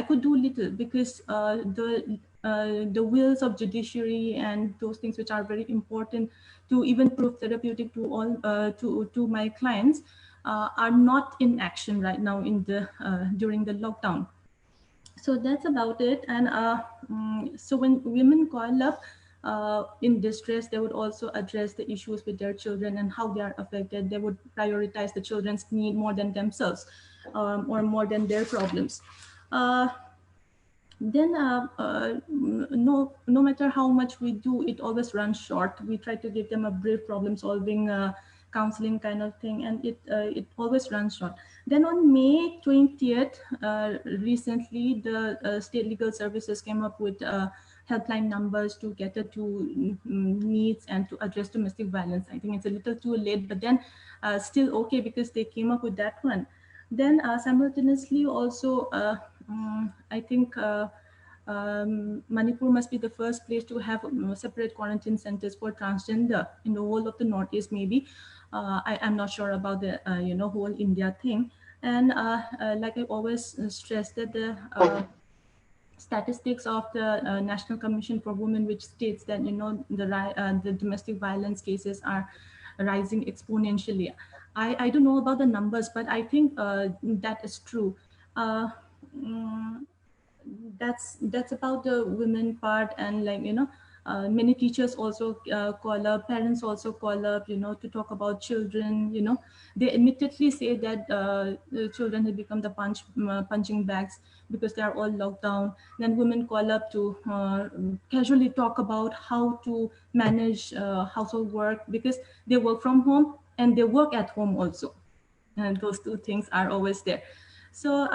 could do little because the wills of judiciary and those things which are very important to even prove therapeutic to all to my clients are not in action right now in the during the lockdown. So that's about it. And so when women call up in distress, they would also address the issues with their children and how they are affected. They would prioritize the children's need more than themselves, or more than their problems. Then no matter how much we do, it always runs short. We try to give them a brief problem solving counseling kind of thing, and it always runs short. Then on May 20th, recently, the state legal services came up with helpline numbers to cater to needs and to address domestic violence. I think it's a little too late, but then still okay, because they came up with that one. Then simultaneously also, I think Manipur must be the first place to have separate quarantine centers for transgender in the whole of the Northeast, maybe. I am not sure about the whole India thing. And like I always stress that the statistics of the National Commission for Women, which states that the domestic violence cases are rising exponentially. I don't know about the numbers, but I think that is true. That's about the women part. And many teachers also call up, parents also call up, to talk about children. They admittedly say that the children have become the punching bags because they are all locked down. Then women call up to casually talk about how to manage household work, because they work from home and they work at home also, and those two things are always there. So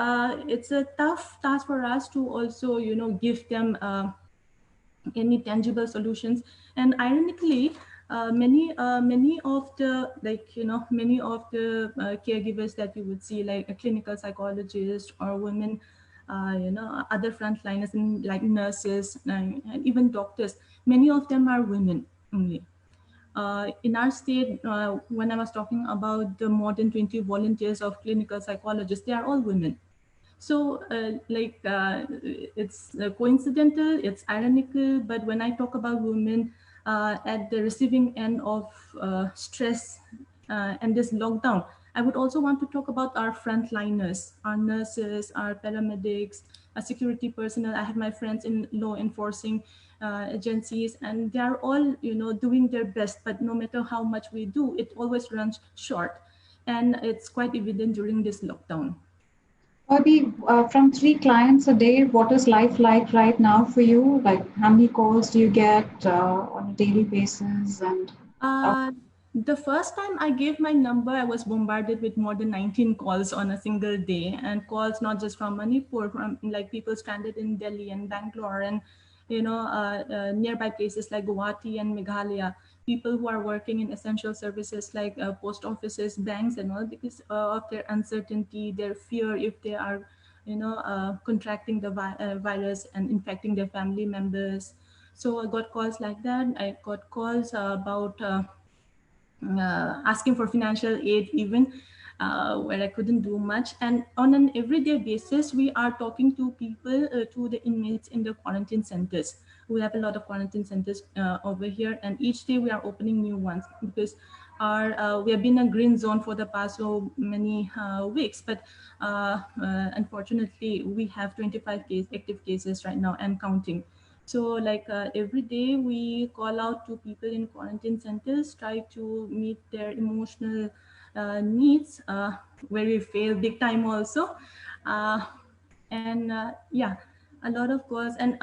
it's a tough task for us to also, give them any tangible solutions. And ironically, many of the many of the caregivers that you would see, like a clinical psychologist or women, other frontliners, and like nurses and even doctors, many of them are women only. In our state, when I was talking about the more than 20 volunteers of clinical psychologists, they are all women. So it's coincidental, it's ironical, but when I talk about women at the receiving end of stress and this lockdown, I would also want to talk about our frontliners, our nurses, our paramedics, our security personnel. I have my friends in law enforcing agencies, and they are all, doing their best, but no matter how much we do, it always runs short. And it's quite evident during this lockdown. Bobby, from 3 clients a day, what is life like right now for you? Like, how many calls do you get on a daily basis? And the first time I gave my number, I was bombarded with more than 19 calls on a single day, and calls not just from Manipur, from like people stranded in Delhi and Bangalore, and nearby places like Guwahati and Meghalaya. People who are working in essential services like post offices, banks, and all, because of their uncertainty, their fear if they are, contracting the virus and infecting their family members. So I got calls like that. I got calls about asking for financial aid even. where I couldn't do much. And on an everyday basis, we are talking to people, to the inmates in the quarantine centers. We have a lot of quarantine centers over here, and each day we are opening new ones because we have been a green zone for the past so many weeks, but unfortunately we have 25 active cases right now and counting. So like every day we call out to people in quarantine centers, try to meet their emotional needs, where we fail big time also. And yeah, a lot of calls, and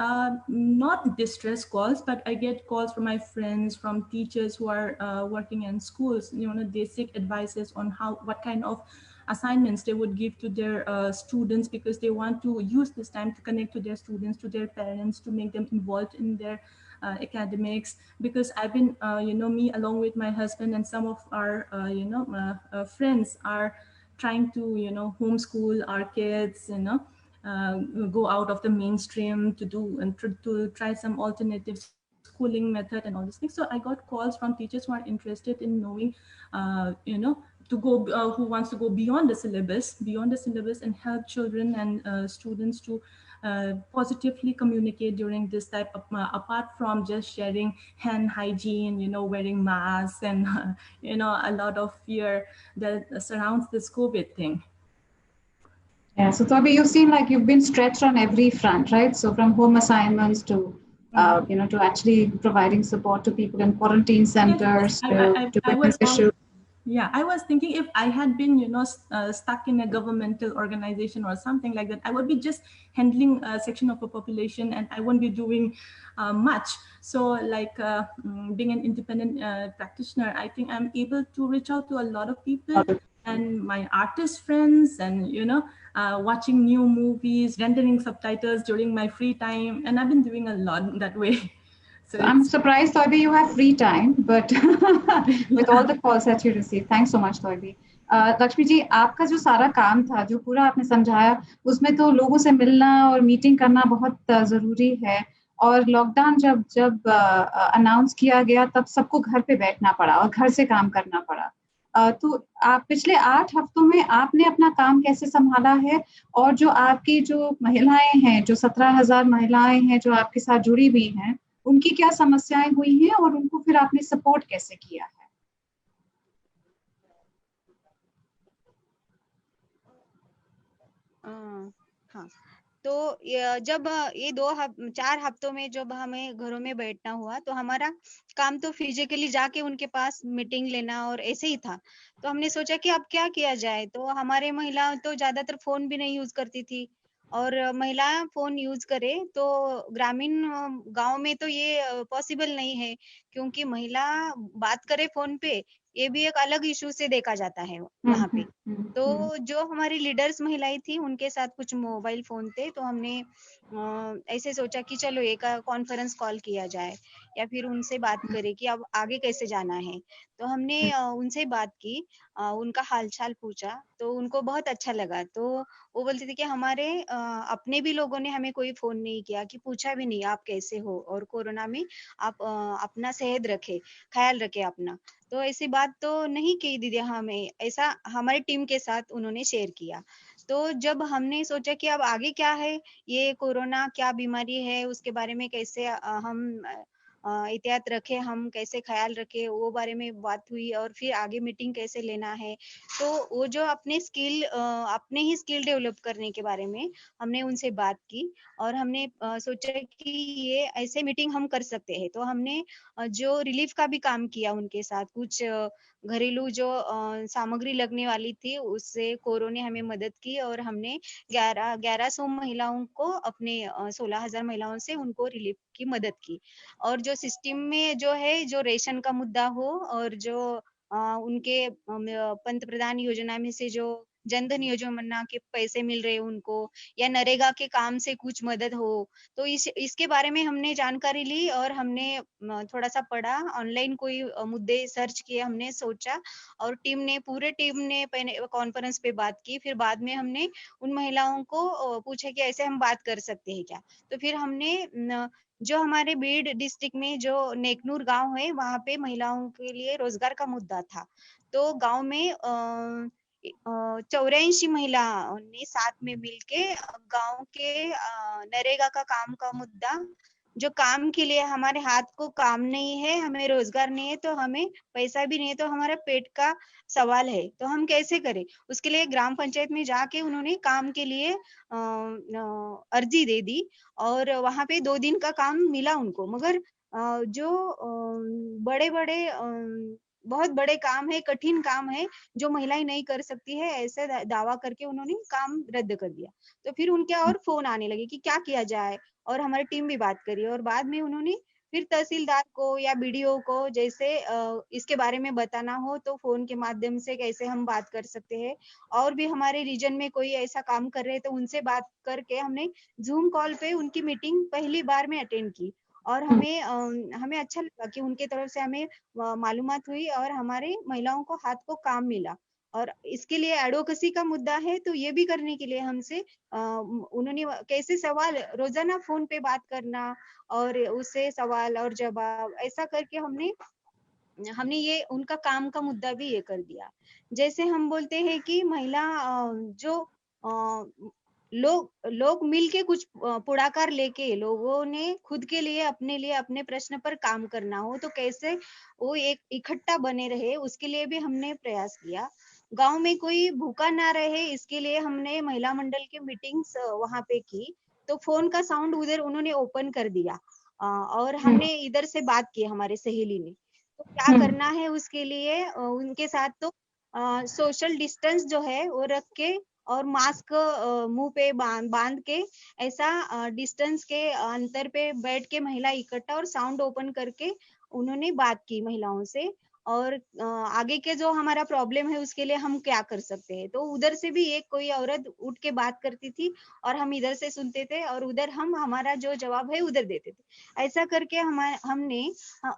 not distress calls, but I get calls from my friends, from teachers who are working in schools. They seek advices on what kind of assignments they would give to their students, because they want to use this time to connect to their students, to their parents, to make them involved in their academics. Because I've been, me along with my husband and some of our, friends are trying to, homeschool our kids, go out of the mainstream to do and to try some alternative schooling method and all these things. So I got calls from teachers who are interested in knowing, to go, who wants to go beyond the syllabus and help children and students to positively communicate during this type of, apart from just sharing hand hygiene, wearing masks and, a lot of fear that surrounds this COVID thing. Yeah, so Toby, you seem like you've been stretched on every front, right? So from home assignments to, to actually providing support to people in quarantine centers, yes, to witness issues. Yeah, I was thinking if I had been, stuck in a governmental organization or something like that, I would be just handling a section of a population and I won't be doing much. So like being an independent practitioner, I think I'm able to reach out to a lot of people and my artist friends and, watching new movies, rendering subtitles during my free time. And I've been doing a lot that way. So I'm surprised, Toby, you have free time, but with all the calls that you receive. Thanks so much, Toby. Lakshmi ji, आपका जो सारा काम था, जो पूरा आपने समझाया, उसमें तो लोगों से मिलना और मीटिंग करना बहुत जरूरी है. और लॉकडाउन जब अनाउंस किया गया, तब सबको घर पे बैठना पड़ा और घर से काम करना पड़ा. तो आप पिछले 8 हफ्तों में आपने अपना काम कैसे संभाला है, और जो आपकी जो महिलाएं हैं, जो 17,000 महिलाएं हैं जो आपके साथ जुड़ी हुई हैं, उनकी क्या समस्याएं हुई हैं और उनको फिर आपने सपोर्ट कैसे किया है? हाँ, तो जब ये 4 हफ्तों में जब हमें घरों में बैठना हुआ, तो हमारा काम तो फिजिकली जाके उनके पास मीटिंग लेना और ऐसे ही था. तो हमने सोचा कि अब क्या किया जाए. तो हमारे महिला तो ज्यादातर फोन भी नहीं यूज करती थी, और महिला फोन यूज करे तो ग्रामीण गांव में तो ये पॉसिबल नहीं है, क्योंकि महिला बात करे फोन पे, ये भी एक अलग इशू से देखा जाता है यहाँ पे. तो जो हमारी लीडर्स महिलाएं थी, उनके साथ कुछ मोबाइल फोन थे, तो हमने ऐसे सोचा कि चलो एक कॉन्फ्रेंस कॉल किया जाए या फिर उनसे बात करें कि अब आगे कैसे जाना है. तो हमने उनसे बात की, उनका हालचाल पूछा, तो उनको बहुत अच्छा लगा. तो वो बोलते थे कि हमारे अपने भी लोगों ने हमें कोई फोन नहीं किया, कि पूछा भी नहीं आप कैसे हो, और कोरोना में आप अपना सेहत रखे, ख्याल रखे अपना. तो ऐसी बात तो नहीं की दीदी, हमें ऐसा हमारी टीम के साथ उन्होंने शेयर किया. तो जब हमने सोचा कि अब आगे क्या है, ये कोरोना क्या बीमारी है, उसके बारे में कैसे हम एहतियात रखे, हम कैसे ख्याल रखे, वो बारे में बात हुई. और फिर आगे मीटिंग कैसे लेना है, तो वो जो अपने ही स्किल डेवलप करने के बारे में हमने उनसे बात की. और हमने सोचा कि ये ऐसे मीटिंग हम कर सकते हैं. तो हमने जो रिलीफ का भी काम किया उनके साथ, कुछ घरेलू जो सामग्री लगने वाली थी, उससे कोरो ने हमें मदद की, और हमने 1100 महिलाओं को, अपने 16,000 महिलाओं से उनको रिलीफ की मदद की. और जो सिस्टम में जो है, जो रेशन का मुद्दा हो, और जो उनके पंतप्रधान योजना में से जो जनधन योजना के पैसे मिल रहे उनको, या नरेगा के काम से कुछ मदद हो, तो इसके बारे में हमने जानकारी ली. और हमने थोड़ा सा पढ़ा, ऑनलाइन कोई मुद्दे सर्च किए, हमने सोचा, और पूरे टीम ने कॉन्फ्रेंस पे बात की. फिर बाद में हमने उन महिलाओं को पूछा कि ऐसे हम बात कर सकते हैं क्या. तो फिर हमने जो हमारे बीड डिस्ट्रिक्ट में जो नेकनूर गांव है, वहां पे महिलाओं के लिए रोजगार का मुद्दा था. तो गांव में 84 महिला ने साथ में मिलके गांव के नरेगा का काम का मुद्दा, जो काम के लिए हमारे हाथ को काम नहीं है, हमें रोजगार नहीं है, तो हमें पैसा भी नहीं है, तो हमारा पेट का सवाल है, तो हम कैसे करें। उसके लिए ग्राम पंचायत में जाके उन्होंने काम के लिए अर्जी दे दी और वहां पे 2 दिन का काम मिला उनको। मगर जो बड़े बड़े बहुत बड़े काम है, कठिन काम है, जो महिलाएं नहीं कर सकती है, ऐसे दावा करके उन्होंने काम रद्द कर दिया। तो फिर उनके और फोन आने लगे कि क्या किया जाए, और हमारी टीम भी बात करी और बाद में उन्होंने फिर तहसीलदार को या बीडीओ को जैसे इसके बारे में बताना हो तो फोन के माध्यम से कैसे हम बात कर सकते हैं, और भी हमारे रीजन में कोई ऐसा काम कर रहे हैं तो उनसे बात करके हमने जूम कॉल पे उनकी मीटिंग पहली बार में अटेंड की। और हमें अच्छा लगा कि उनके तरफ से हमें मालूमात हुई और हमारे महिलाओं को हाथ को काम मिला। और इसके लिए एडवोकेसी का मुद्दा है तो ये भी करने के लिए हमसे उन्होंने कैसे सवाल रोजाना फोन पे बात करना और उससे सवाल और जवाब ऐसा करके हमने ये उनका काम का मुद्दा भी ये कर दिया। जैसे हम बोलते हैं कि महिला जो लोग मिलके कुछ पुढ़ाकार लेके लोगों ने खुद के लिए अपने प्रश्न पर काम करना हो तो कैसे वो एक इकट्ठा बने रहे, उसके लिए भी हमने प्रयास किया। गांव में कोई भूखा ना रहे इसके लिए हमने महिला मंडल की मीटिंग्स वहां पे की। तो फोन का साउंड उधर उन्होंने ओपन कर दिया और हमने इधर से बात की हमारे सहेली ने, तो क्या करना है उसके लिए उनके साथ तो सोशल डिस्टेंस जो है वो रख के और मास्क मुंह पे बांध के ऐसा डिस्टेंस के अंतर पे बैठ के महिला इकट्ठा और साउंड ओपन करके उन्होंने बात की महिलाओं से। और आगे के जो हमारा प्रॉब्लम है उसके लिए हम क्या कर सकते हैं, तो उधर से भी एक कोई औरत उठ के बात करती थी और हम इधर से सुनते थे और उधर हम हमारा जो जवाब है उधर देते थे। ऐसा करके हमने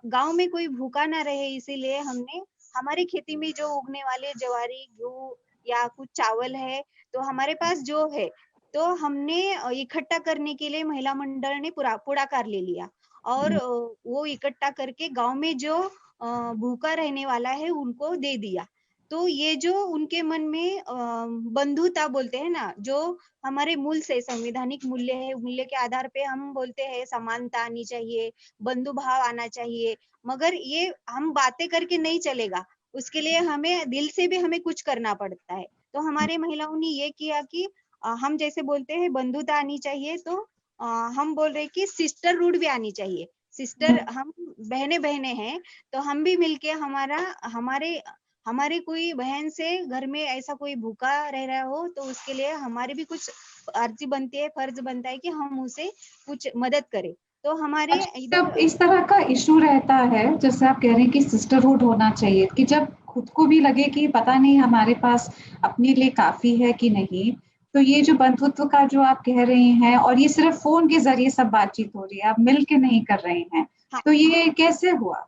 गांव में कोई भूखा ना रहे इसीलिए हमने हमारी खेती में जो उगने वाले ज्वारी गेहूं या कुछ चावल है तो हमारे पास जो है तो हमने इकट्ठा करने के लिए महिला मंडल ने पुढ़ाकार ले लिया और वो इकट्ठा करके गांव में जो भूखा रहने वाला है उनको दे दिया। तो ये जो उनके मन में बंधुता बोलते हैं ना, जो हमारे मूल से संवैधानिक मूल्य है, मूल्य के आधार पे हम बोलते हैं समानता आनी चाहिए, बंधु भाव आना चाहिए, मगर ये हम बातें करके नहीं चलेगा, उसके लिए हमें दिल से भी हमें कुछ करना पड़ता है। तो हमारे महिलाओं ने ये किया कि हम जैसे बोलते हैं बंधुता आनी चाहिए, तो हम बोल रहे कि सिस्टर रूट भी आनी चाहिए। सिस्टर हम बहने बहने हैं तो हम भी मिलके हमारे कोई बहन से घर में ऐसा कोई भूखा रह रहा हो तो उसके लिए हमारी भी कुछ अर्जी बनती है, फर्ज बनता है कि हम उसे कुछ मदद करें। तो हमारे जब इस तरह का इशू रहता है जैसे आप कह रहे हैं कि सिस्टरहुड होना चाहिए, कि जब खुद को भी लगे कि पता नहीं हमारे पास अपने लिए काफी है कि नहीं, तो ये जो बंधुत्व का जो आप कह रहे हैं और ये सिर्फ फोन के जरिए सब बातचीत हो रही है, आप मिल के नहीं कर रहे हैं, तो ये कैसे हुआ?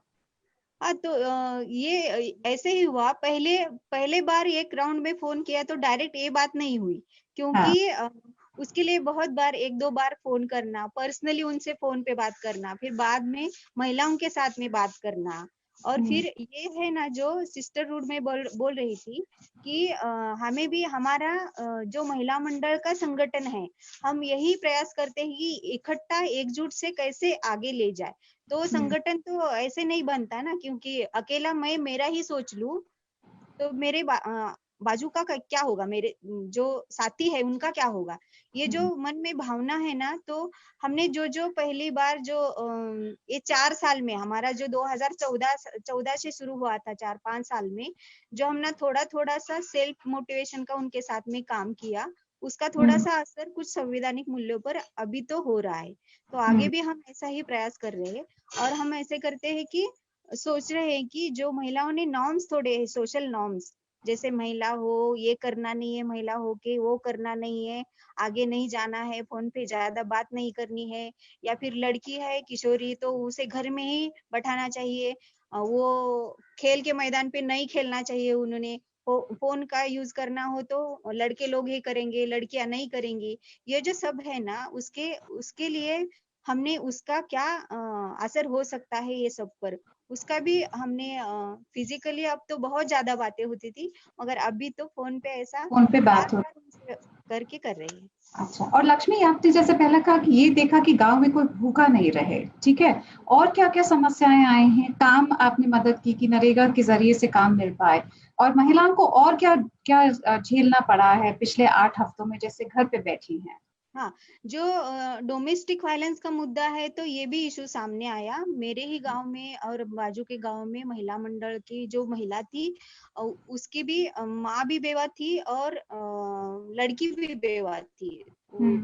हाँ, तो ये ऐसे ही हुआ। पहले बार एक राउंड में फोन किया तो डायरेक्ट ये बात नहीं हुई, क्योंकि उसके लिए बहुत बार 1-2 बार फोन करना, पर्सनली उनसे फोन पे बात करना, फिर बाद में महिलाओं के साथ में बात करना। और फिर ये है ना जो सिस्टरहुड में बोल रही थी कि हमें भी हमारा जो महिला मंडल का संगठन है, हम यही प्रयास करते हैं कि इकट्ठा एकजुट से कैसे आगे ले जाए। तो संगठन तो ऐसे नहीं बनता ना, क्योंकि अकेला मैं मेरा ही सोच लूं तो मेरे बाजू का क्या होगा, मेरे जो साथी है उनका क्या होगा। ये जो मन में भावना है ना, तो हमने जो पहली बार जो ये 4 साल में हमारा जो 2014 से शुरू हुआ था, 4-5 साल में जो हमने थोड़ा सा सेल्फ मोटिवेशन का उनके साथ में काम किया, उसका थोड़ा सा असर कुछ संवैधानिक मूल्यों पर अभी तो हो रहा है। तो आगे भी हम ऐसा ही प्रयास कर रहे हैं और हम ऐसे करते हैं कि सोच रहे हैं कि जो महिलाओं ने नॉर्म्स थोड़े सोशल नॉर्म्स, जैसे महिला हो ये करना नहीं है, महिला हो के वो करना नहीं है, आगे नहीं जाना है, फोन पे ज्यादा बात नहीं करनी है, या फिर लड़की है किशोरी तो उसे घर में ही बैठाना चाहिए, वो खेल के मैदान पे नहीं खेलना चाहिए, उन्होंने फोन का यूज करना हो तो लड़के लोग ही करेंगे, लड़कियां नहीं करेंगी। ये जो सब है ना, उसके लिए हमने उसका क्या असर हो सकता है ये सब पर, उसका भी हमने फिजिकली, अब तो बहुत ज्यादा बातें होती थी, मगर अभी तो फोन पे ऐसा फोन पे बार बात हो। बार उनसे करके कर रही है। अच्छा, और लक्ष्मी आपने जैसे पहले कहा कि ये देखा कि गांव में कोई भूखा नहीं रहे, ठीक है, और क्या क्या समस्याएं आई हैं? काम आपने मदद की कि नरेगा के जरिए से काम मिल पाए, और महिलाओं को और क्या क्या झेलना पड़ा है पिछले 8 हफ्तों में, जैसे घर पे बैठी हैं? हाँ, जो डोमेस्टिक वायलेंस का मुद्दा है, तो ये भी इशू सामने आया मेरे ही गांव में और बाजू के गांव में। महिला मंडल की जो महिला थी, उसकी भी माँ भी बेवा थी और लड़की भी बेवा थी।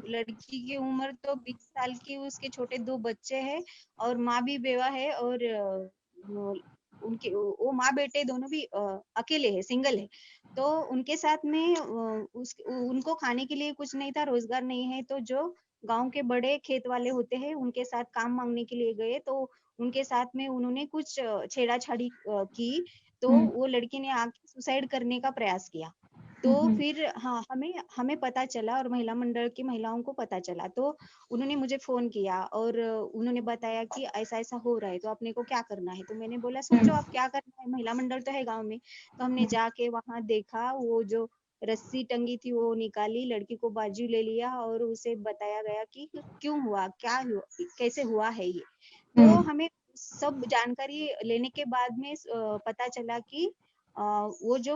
लड़की की उम्र तो 20 साल की, उसके छोटे 2 बच्चे हैं, और माँ भी बेवा है, और उनके वो माँ बेटे दोनों भी अकेले है, सिंगल है। तो उनके साथ में उनको खाने के लिए कुछ नहीं था, रोजगार नहीं है, तो जो गांव के बड़े खेत वाले होते हैं उनके साथ काम मांगने के लिए गए, तो उनके साथ में उन्होंने कुछ छेड़ाछाड़ी की, तो वो लड़की ने आके सुसाइड करने का प्रयास किया। तो फिर हाँ, हमें हमें पता चला, और महिला मंडल की महिलाओं को पता चला, तो उन्होंने मुझे फोन किया और उन्होंने बताया कि ऐसा ऐसा हो रहा है, तो अपने को क्या करना है। तो मैंने बोला सोचो आप क्या करना है, महिला मंडल तो है गांव में। तो हमने जाके वहां देखा, वो जो रस्सी टंगी थी वो निकाली, लड़की को बाजू ले लिया और उसे बताया गया कि क्यों हुआ, क्या हुआ, कैसे हुआ है ये। तो हमें सब जानकारी लेने के बाद में पता चला कि वो जो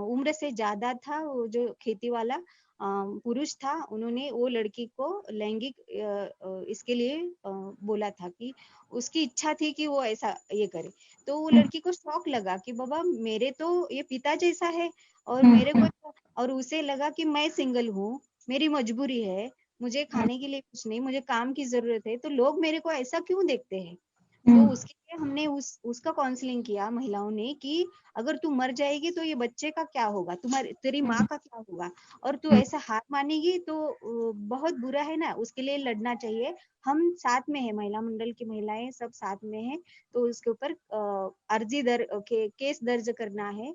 उम्र से ज्यादा था, वो जो खेती वाला पुरुष था, उन्होंने वो लड़की को लैंगिक इसके लिए बोला था कि उसकी इच्छा थी कि वो ऐसा ये करे। तो वो लड़की को शौक लगा कि बाबा मेरे तो ये पिता जैसा है, और मेरे को, और उसे लगा कि मैं सिंगल हूँ, मेरी मजबूरी है, मुझे खाने के लिए कुछ नहीं, मुझे काम की जरूरत है, तो लोग मेरे को ऐसा क्यों देखते हैं। तो उसके लिए हमने उसका काउंसलिंग किया महिलाओं ने कि अगर तू मर जाएगी तो ये बच्चे का क्या होगा, तुम्हारी तेरी माँ का क्या होगा, और तू ऐसा हार मानेगी तो बहुत बुरा है ना, उसके लिए लड़ना चाहिए। हम साथ में है, महिला मंडल की महिलाएं सब साथ में है, तो उसके ऊपर केस दर्ज करना है,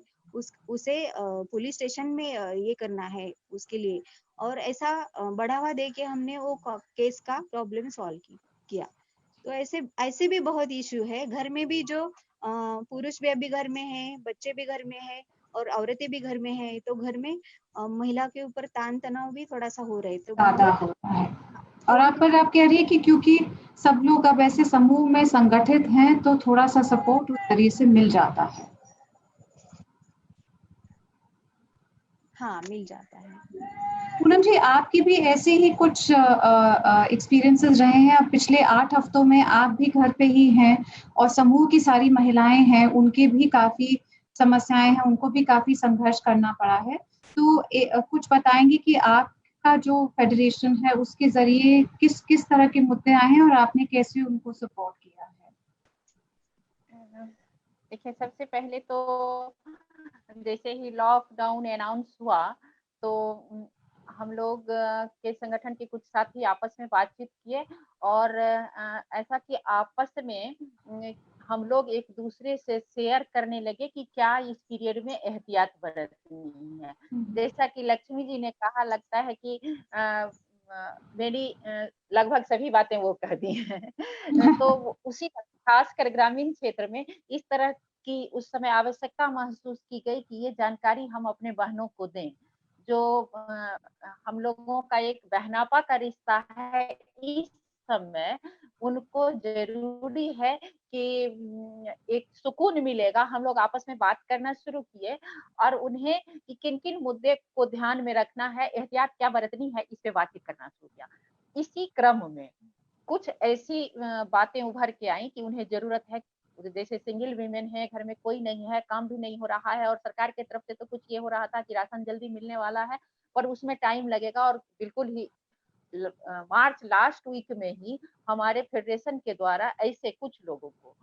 उसे पुलिस स्टेशन में ये करना है उसके लिए, और ऐसा बढ़ावा दे के हमने वो केस का प्रॉब्लम सॉल्व किया। तो ऐसे ऐसे भी बहुत इशू है घर में भी, जो पुरुष भी अभी घर में है, बच्चे भी घर में है, और औरतें भी घर में है, तो घर में महिला के ऊपर तान तनाव भी थोड़ा सा हो रहे, तो ज्यादा बहुत होता है। और आप कह रही है कि क्योंकि सब लोग अब ऐसे समूह में संगठित हैं, तो थोड़ा सा सपोर्ट उस जरिए से मिल जाता है। हाँ, मिल जाता है। पूनम जी, आपकी भी ऐसे ही कुछ एक्सपीरियंसेस रहे हैं? अब पिछले 8 हफ्तों में आप भी घर पे ही हैं, और समूह की सारी महिलाएं हैं, उनके भी काफी समस्याएं हैं, उनको भी काफी संघर्ष करना पड़ा है। तो कुछ बताएंगे कि आपका जो फेडरेशन है उसके जरिए किस किस तरह के मुद्दे आए हैं, और आपने कैसे उनको सपोर्ट किया है? देखिए, सबसे पहले तो जैसे ही लॉकडाउन अनाउंस हुआ, तो हम लोग के संगठन के कुछ साथी आपस में बातचीत किए, और ऐसा कि आपस में हम लोग एक दूसरे से शेयर करने लगे कि क्या इस पीरियड में एहतियात बरतनी है। जैसा कि लक्ष्मी जी ने कहा, लगता है कि मेरी लगभग सभी बातें वो कह दी हैं। तो उसी खासकर ग्रामीण क्षेत्र में इस तरह की उस समय आवश्यकता महसूस की गई कि ये जानकारी हम अपने बहनों को दें, जो हम लोगों का एक बहनापा का रिश्ता है। इस समय उनको जरूरी है कि एक सुकून मिलेगा। हम लोग आपस में बात करना शुरू किए, और उन्हें कि किन किन मुद्दे को ध्यान में रखना है, एहतियात क्या बरतनी है, इस पे बातचीत करना शुरू किया। इसी क्रम में कुछ ऐसी बातें उभर के आई कि उन्हें जरूरत है, जैसे सिंगल वीमेन है, घर में कोई नहीं है, काम भी नहीं हो रहा है, और सरकार की तरफ से तो कुछ ये हो रहा था कि राशन जल्दी मिलने वाला है, पर उसमें टाइम लगेगा। और बिल्कुल ही मार्च लास्ट वीक में ही हमारे फेडरेशन के द्वारा ऐसे कुछ लोगों को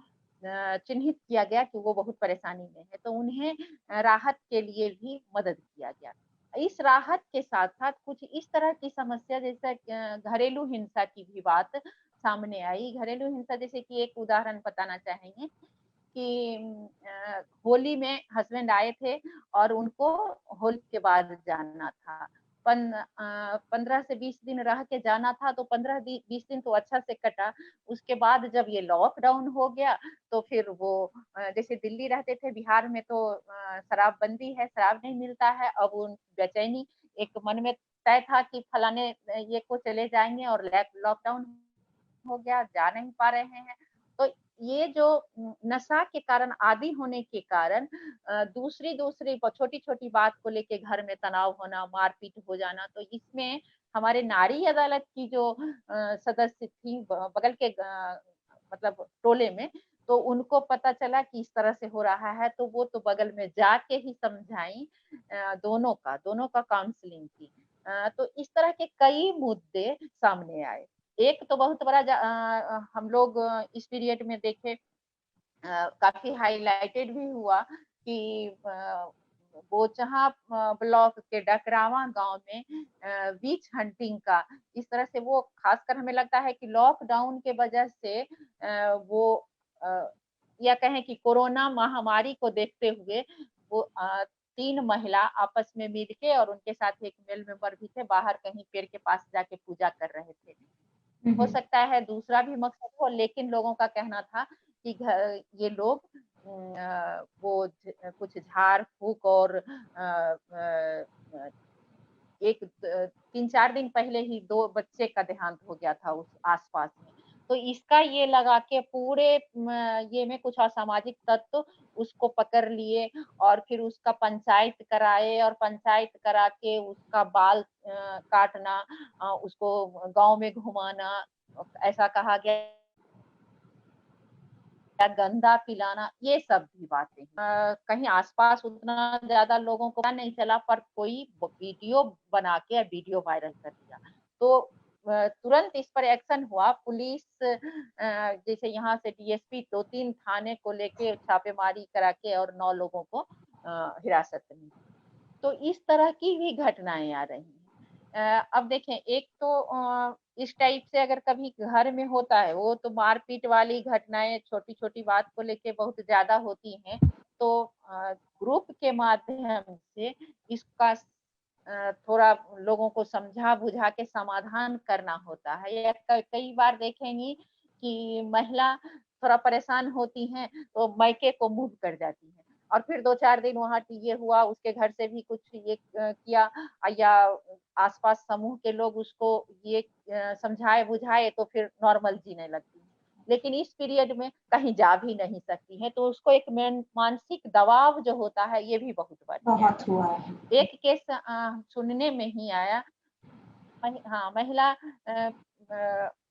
चिन्हित किया गया कि वो बहुत परेशानी में है, तो उन्हें राहत के लिए भी मदद किया गया। इस राहत के साथ साथ कुछ इस तरह की समस्या, जैसे घरेलू हिंसा की भी बात सामने आई। घरेलू हिंसा जैसे कि एक उदाहरण बताना चाहेंगे कि होली में हस्बैंड आए थे और उनको होली के बाद जाना था, 15 से 20 दिन रह के जाना था, तो 15-20 दिन तो अच्छा से कटा। उसके बाद जब ये लॉकडाउन हो गया तो फिर वो जैसे दिल्ली रहते थे, बिहार में तो शराबबंदी है, शराब नहीं मिलता है। अब उन बेचैनी एक मन में तय था कि फलाने ये को चले जाएंगे, और लॉकडाउन हो गया, जा नहीं पा रहे हैं। तो ये जो नशा के कारण, आदी होने के कारण दूसरी छोटी छोटी बात को लेके घर में तनाव होना, मारपीट हो जाना, तो इसमें हमारे नारी अदालत की जो सदस्य थी बगल के मतलब टोले में, तो उनको पता चला कि इस तरह से हो रहा है, तो वो तो बगल में जाके ही समझाई, दोनों का काउंसलिंग की। तो इस तरह के कई मुद्दे सामने आए। एक तो बहुत बड़ा हम लोग इस पीरियड में देखे, काफी हाईलाइटेड भी हुआ कि बोचहा ब्लॉक के डकरावा गांव में विच हंटिंग का इस तरह से, वो खासकर हमें लगता है कि लॉकडाउन के वजह से वो या कहें कि कोरोना महामारी को देखते हुए वो 3 महिला आपस में मिलके, और उनके साथ एक मेल मेंबर भी थे, बाहर कहीं पेड़ के पास जाके पूजा कर रहे थे। हो सकता है दूसरा भी मकसद हो, लेकिन लोगों का कहना था कि ये लोग वो कुछ झाड़ फूक और 3-4 दिन पहले ही 2 बच्चे का देहांत हो गया था उस आसपास में। तो इसका ये लगा के पूरे ये में कुछ असामाजिक तत्व उसको पकड़ लिए, और फिर उसका पंचायत कराए, और पंचायत करा के उसका बाल काटना, उसको गांव में घुमाना, ऐसा कहा गया गंदा पिलाना, ये सब भी बातें कहीं आसपास उतना ज्यादा लोगों को पता नहीं चला, पर कोई वीडियो बना के वीडियो वायरल कर दिया, तो तुरंत इस पर एक्शन हुआ। पुलिस जैसे यहाँ से डीएसपी 2-3 थाने को लेके छापेमारी करा के और 9 लोगों को हिरासत में। तो इस तरह की भी घटनाएं आ रही हैं। अब देखें, एक तो इस टाइप से अगर कभी घर में होता है, वो तो मारपीट वाली घटनाएं छोटी छोटी बात को लेके बहुत ज्यादा होती हैं, तो ग्रुप के माध्यम से इसका थोड़ा लोगों को समझा बुझा के समाधान करना होता है। या कई बार देखेंगी कि महिला थोड़ा परेशान होती हैं तो मायके को मूव कर जाती है, और फिर 2-4 दिन वहाँ ये हुआ, उसके घर से भी कुछ ये किया, या आसपास समूह के लोग उसको ये समझाए बुझाए, तो फिर नॉर्मल जीने लगती है। लेकिन इस पीरियड में कहीं जा भी नहीं सकती है, तो उसको एक मानसिक दबाव जो होता है, ये भी बहुत हुआ है। एक केस सुनने में ही आया, हाँ, महिला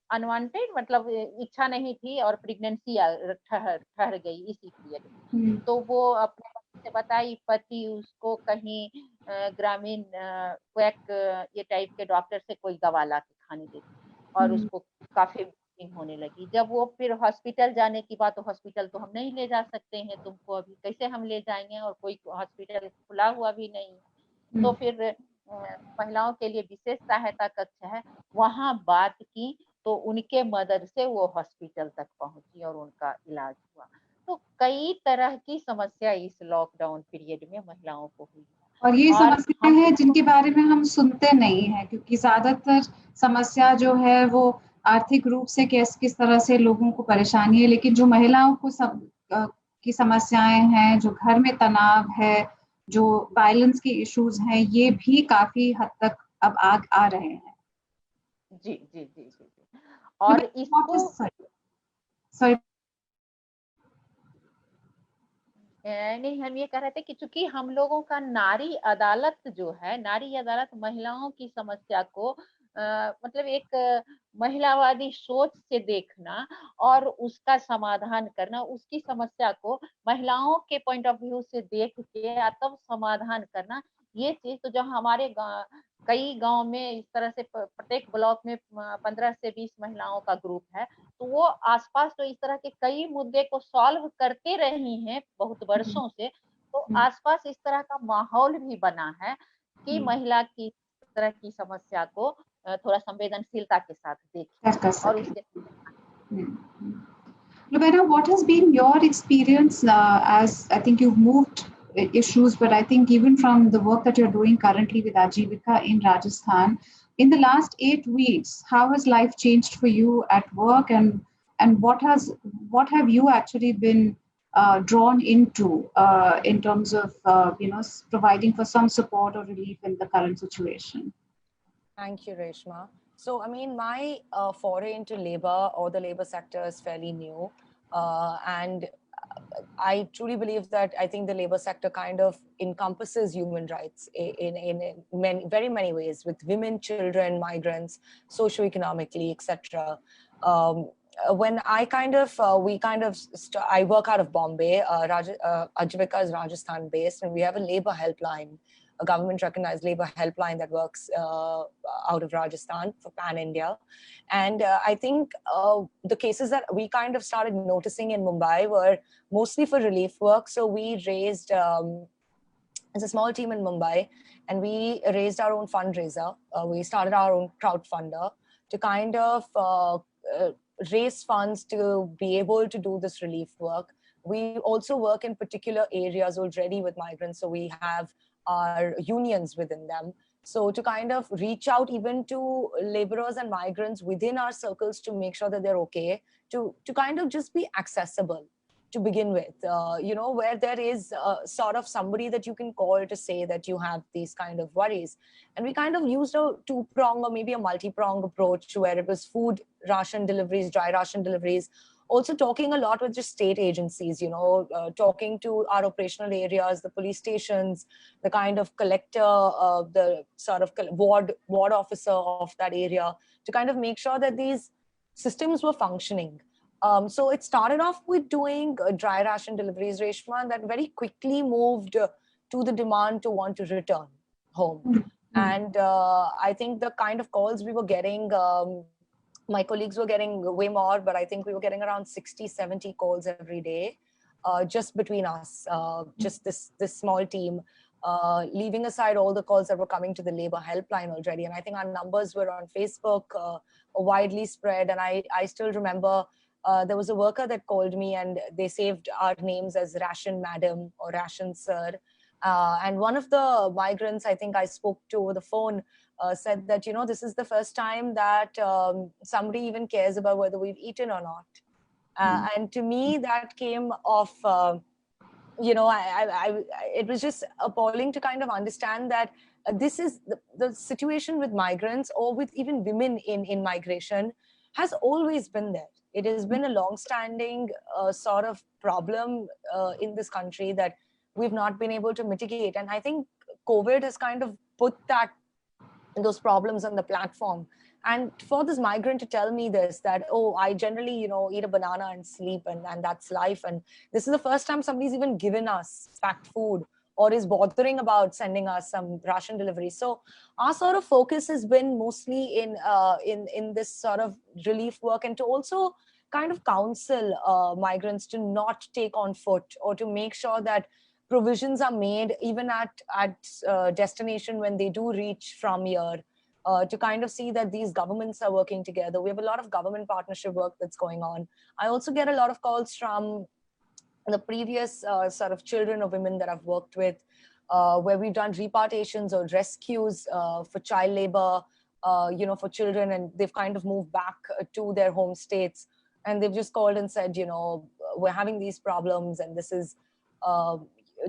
अनवांटेड, मतलब इच्छा नहीं थी और प्रेगनेंसी ठहर गई इसी पीरियड में। तो वो अपने पति से बताई, पति उसको कहीं ग्रामीण क्वैक ये टाइप के डॉक्टर से कोई दवा ला के खाने देती, और उसको काफी होने लगी। जब वो फिर हॉस्पिटल जाने की बात, तो हॉस्पिटल तो हम नहीं ले जा सकते हैं तुमको, अभी कैसे हम ले जाएंगे, और कोई हॉस्पिटल खुला हुआ भी नहीं। तो फिर महिलाओं के लिए विशेष सहायता कक्ष है, वहां बात की, तो उनके मदद से वो हॉस्पिटल तक पहुंची और उनका इलाज हुआ। तो कई तरह की समस्या इस लॉकडाउन पीरियड में महिलाओं को हुई, और ये समस्याएं हैं जिनके बारे में हम सुनते नहीं हैं, क्योंकि ज्यादातर समस्या जो है वो आर्थिक रूप से किस तरह से लोगों को परेशानी है, लेकिन जो महिलाओं को की समस्याएं हैं, जो घर में तनाव है, जो वायलेंस की इश्यूज हैं, ये भी काफी हद तक अब आ रहे हैं। जी जी जी जी, और इसको नहीं, हम ये कह रहे थे कि चूंकि हम लोगों का नारी अदालत जो है, नारी अदालत महिलाओं की समस्या को मतलब एक महिलावादी सोच से देखना और उसका समाधान करना, उसकी समस्या को महिलाओं के पॉइंट ऑफ व्यू से देख के तब समाधान करना, ये चीज तो जो हमारे कई गांव में इस तरह से प्रत्येक ब्लॉक में 15 से 20 महिलाओं का ग्रुप है, तो वो आसपास तो इस तरह के कई मुद्दे को सॉल्व करते रही हैं बहुत वर्षों से। तो आसपास इस तरह का माहौल भी बना है कि महिला की इस तरह की समस्या को थोड़ा संवेदनशीलता के साथ देखें और उसके Lubena, what has been your experience as I think you've moved issues, but I think even from the work that you're doing currently with Ajivika in Rajasthan, in the last 8 weeks, how has life changed for you at work, and what have you actually been drawn into in terms of providing for some support or relief in the current situation? Thank you, Reshma. So, I mean, my foray into labor or the labor sector is fairly new. And I truly believe that I think the labor sector kind of encompasses human rights in many, very many ways, with women, children, migrants, socioeconomically, etc. When I kind of, I work out of Bombay. Ajivika is Rajasthan based, and we have a labor helpline, a government recognized labor helpline that works out of Rajasthan for Pan India. And I think the cases that we kind of started noticing in Mumbai were mostly for relief work. So we raised, it's a small team in Mumbai, and we raised our own fundraiser. We started our own crowdfunder to kind of raise funds to be able to do this relief work. We also work in particular areas already with migrants. So we have our unions within them. So to kind of reach out even to laborers and migrants within our circles to make sure that they're okay, to kind of just be accessible to begin with, where there is sort of somebody that you can call to say that you have these kind of worries. And we kind of used a two-prong or maybe a multi-prong approach where it was food ration deliveries, dry ration deliveries, also talking a lot with just state agencies, talking to our operational areas, the police stations, the kind of collector, the sort of ward officer of that area, to kind of make sure that these systems were functioning. So it started off with doing dry ration deliveries, Reshma, and that very quickly moved to the demand to want to return home. Mm-hmm. And I think the kind of calls we were getting, my colleagues were getting way more, but I think we were getting around 60, 70 calls every day, just between us, just this small team, leaving aside all the calls that were coming to the labor helpline already. And I think our numbers were on Facebook, widely spread. And I still remember there was a worker that called me, and they saved our names as Ration Madam or Ration Sir. And one of the migrants I think I spoke to over the phone said that, this is the first time that somebody even cares about whether we've eaten or not. And to me, that came off, it was just appalling to kind of understand that this is the situation with migrants, or with even women in migration, has always been there. It has been a long-standing sort of problem in this country that we've not been able to mitigate. And I think COVID has kind of put those problems on the platform. And for this migrant to tell me this, that, oh, I generally, eat a banana and sleep, and that's life. And this is the first time somebody's even given us packed food or is bothering about sending us some ration delivery. So our sort of focus has been mostly in this sort of relief work, and to also kind of counsel migrants to not take on foot, or to make sure that provisions are made even at destination when they do reach from here, to kind of see that these governments are working together. We have a lot of government partnership work that's going on. I also get a lot of calls from the previous sort of children or women that I've worked with, where we've done repartitions or rescues for child labor, for children, and they've kind of moved back to their home states. And they've just called and said, we're having these problems, and this is,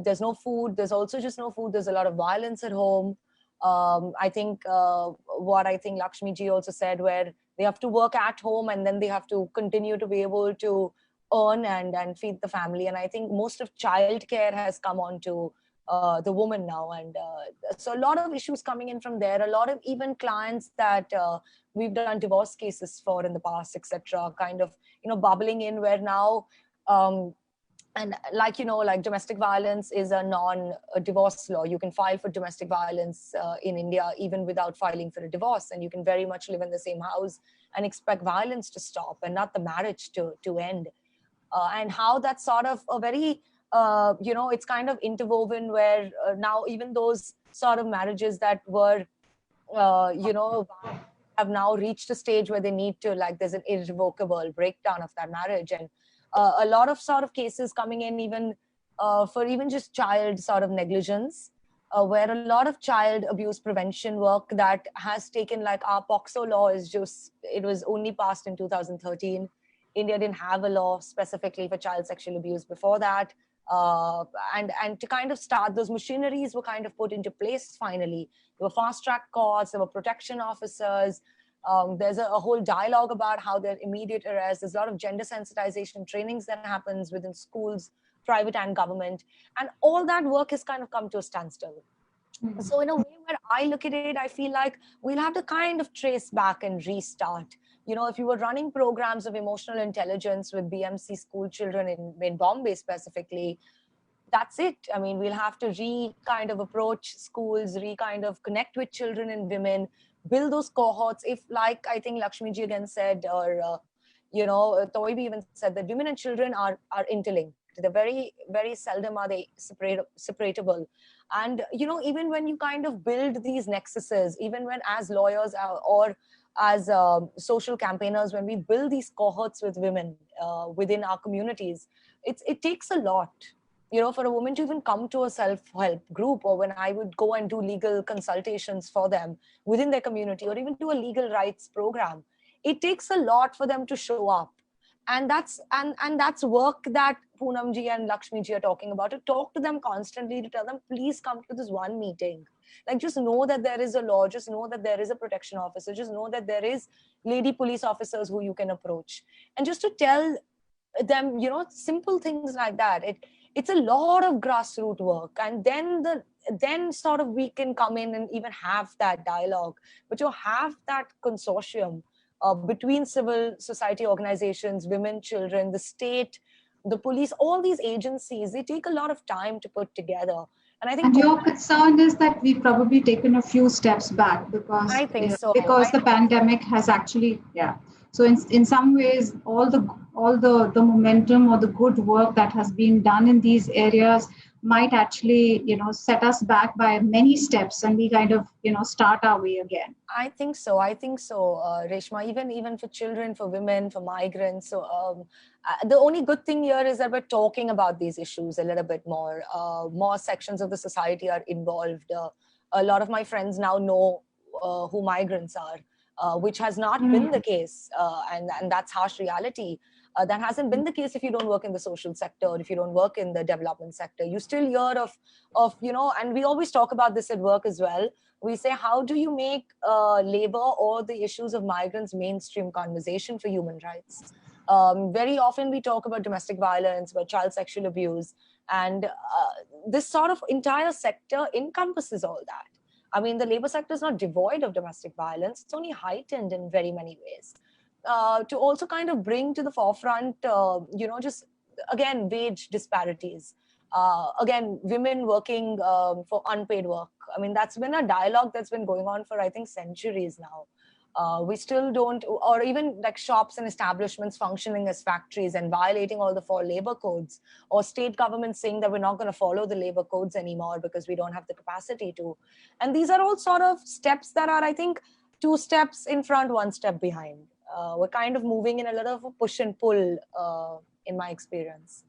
there's no food. There's also just no food. There's a lot of violence at home. I think what I think Lakshmi ji also said, where they have to work at home and then they have to continue to be able to earn and feed the family. And I think most of childcare has come on to the woman now. And so a lot of issues coming in from there, a lot of even clients that we've done divorce cases for in the past, etc., kind of, bubbling in, where now, and like domestic violence is a non-divorce law. You can file for domestic violence in India even without filing for a divorce, and you can very much live in the same house and expect violence to stop and not the marriage to end. And how that's sort of a very, it's kind of interwoven, where now even those sort of marriages that were, have now reached a stage where they need to, there's an irrevocable breakdown of that marriage. And a lot of sort of cases coming in even for even just child sort of negligence, where a lot of child abuse prevention work that has taken, like our POCSO law is just, it was only passed in 2013. India didn't have a law specifically for child sexual abuse before that. And to kind of start, those machineries were kind of put into place finally. There were fast track courts, there were protection officers. There's a whole dialogue about how they're immediate arrest. There's a lot of gender sensitization trainings that happens within schools, private and government. And all that work has kind of come to a standstill. So in a way where I look at it, I feel like we'll have to kind of trace back and restart. You know, if you were running programs of emotional intelligence with BMC school children in Bombay specifically, that's it. I mean, we'll have to kind of approach schools, kind of connect with children and women, build those cohorts. If, like I think Lakshmi ji again said, or Toibi even said, that women and children are interlinked. They're very, very seldom are they separatable. And, you know, even when you kind of build these nexuses, even when as lawyers or as social campaigners, when we build these cohorts with women within our communities, it takes a lot, you know, for a woman to even come to a self-help group, or when I would go and do legal consultations for them within their community, or even do a legal rights program. It takes a lot for them to show up. And that's work that Poonam ji and Lakshmi ji are talking about. To talk to them constantly, to tell them, please come to this one meeting. Like, just know that there is a law, just know that there is a protection officer, just know that there is lady police officers who you can approach. And just to tell them, you know, simple things like that. It's a lot of grassroots work. And then sort of we can come in and even have that dialogue. But you have that consortium between civil society organizations, women, children, the state, the police, all these agencies, they take a lot of time to put together. And I think, and your concern is that we've probably taken a few steps back because I think so. Because the pandemic has actually, So in some ways, all the momentum or the good work that has been done in these areas might actually, you know, set us back by many steps, and we kind of, you know, start our way again. I think so, Reshma, even for children, for women, for migrants. So the only good thing here is that we're talking about these issues a little bit more. More sections of the society are involved. A lot of my friends now know who migrants are, which has not been the case. And that's harsh reality. That hasn't been the case if you don't work in the social sector, or if you don't work in the development sector. You still hear of you know, and we always talk about this at work as well. We say, how do you make labor or the issues of migrants mainstream conversation for human rights? Very often we talk about domestic violence, about child sexual abuse, and this sort of entire sector encompasses all that. I mean, the labor sector is not devoid of domestic violence. It's only heightened in very many ways. To also kind of bring to the forefront, you know, just again, wage disparities. Again, women working for unpaid work. I mean, that's been a dialogue that's been going on for, I think, centuries now. We still don't, or even like shops and establishments functioning as factories and violating all the 4 labor codes, or state governments saying that we're not going to follow the labor codes anymore because we don't have the capacity to. And these are all sort of steps that are, I think, 2 steps in front, 1 step behind. We're kind of moving in a lot of a push and pull in my experience.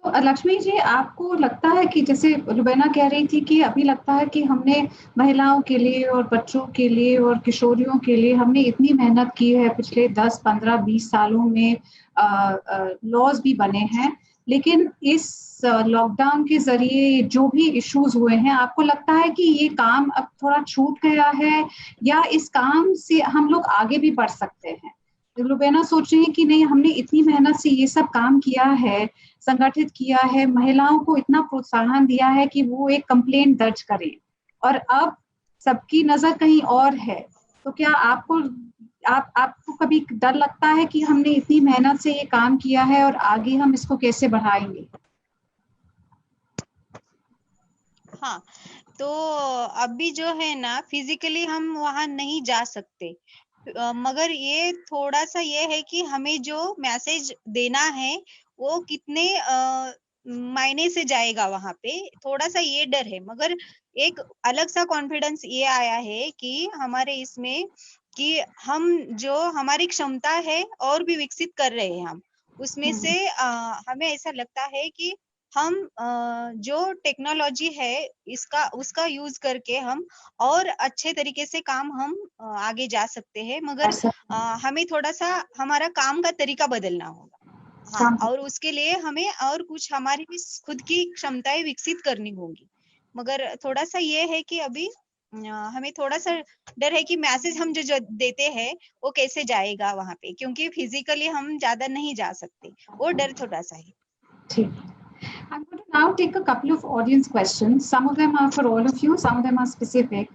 तो लक्ष्मी जी, आपको लगता है कि जैसे रुबैना कह रही थी कि अभी लगता है कि हमने महिलाओं के लिए और बच्चों के लिए और किशोरियों के लिए हमने इतनी मेहनत की है पिछले 10, 15, 20 सालों में, लॉज भी बने हैं, लेकिन इस लॉकडाउन के जरिए जो भी इश्यूज हुए हैं, आपको लगता है कि ये काम अब थोड़ा छूट गया है, या इस काम से हम लोग आगे भी बढ़ सकते हैं? रुबैना सोच रही है कि नहीं, हमने इतनी मेहनत से ये सब काम किया है, संगठित किया है, महिलाओं को इतना प्रोत्साहन दिया है कि वो एक कंप्लेंट दर्ज करें, और अब सबकी नजर कहीं और है। तो क्या आपको कभी डर लगता है कि हमने इतनी मेहनत से ये काम किया है और आगे हम इसको कैसे बढ़ाएंगे? हाँ, तो अभी जो है ना, फिजिकली हम वहां नहीं जा सकते, मगर ये थोड़ा सा ये है कि हमें जो मैसेज देना है वो कितने मायने से जाएगा वहां पे, थोड़ा सा ये डर है। मगर एक अलग सा कॉन्फिडेंस ये आया है कि हमारे इसमें कि हम जो हमारी क्षमता है और भी विकसित कर रहे हैं हम उसमें से। हमें ऐसा लगता है कि हम जो टेक्नोलॉजी है उसका यूज करके हम और अच्छे तरीके से काम हम आगे जा सकते हैं, मगर हमें थोड़ा सा हमारा काम का तरीका बदलना होगा। हाँ, और उसके लिए हमें और कुछ हमारी भी खुद की क्षमताएं विकसित करनी होंगी। मगर थोड़ा सा ये है कि अभी हमें थोड़ा सा डर है कि मैसेज हम जो देते हैं वो कैसे जाएगा वहां पे, क्योंकि फिजिकली हम ज्यादा नहीं जा सकते, वो डर थोड़ा सा है। ठीक। I'm going to now take a couple of audience questions. Some of them are for all of you, some of them are specific.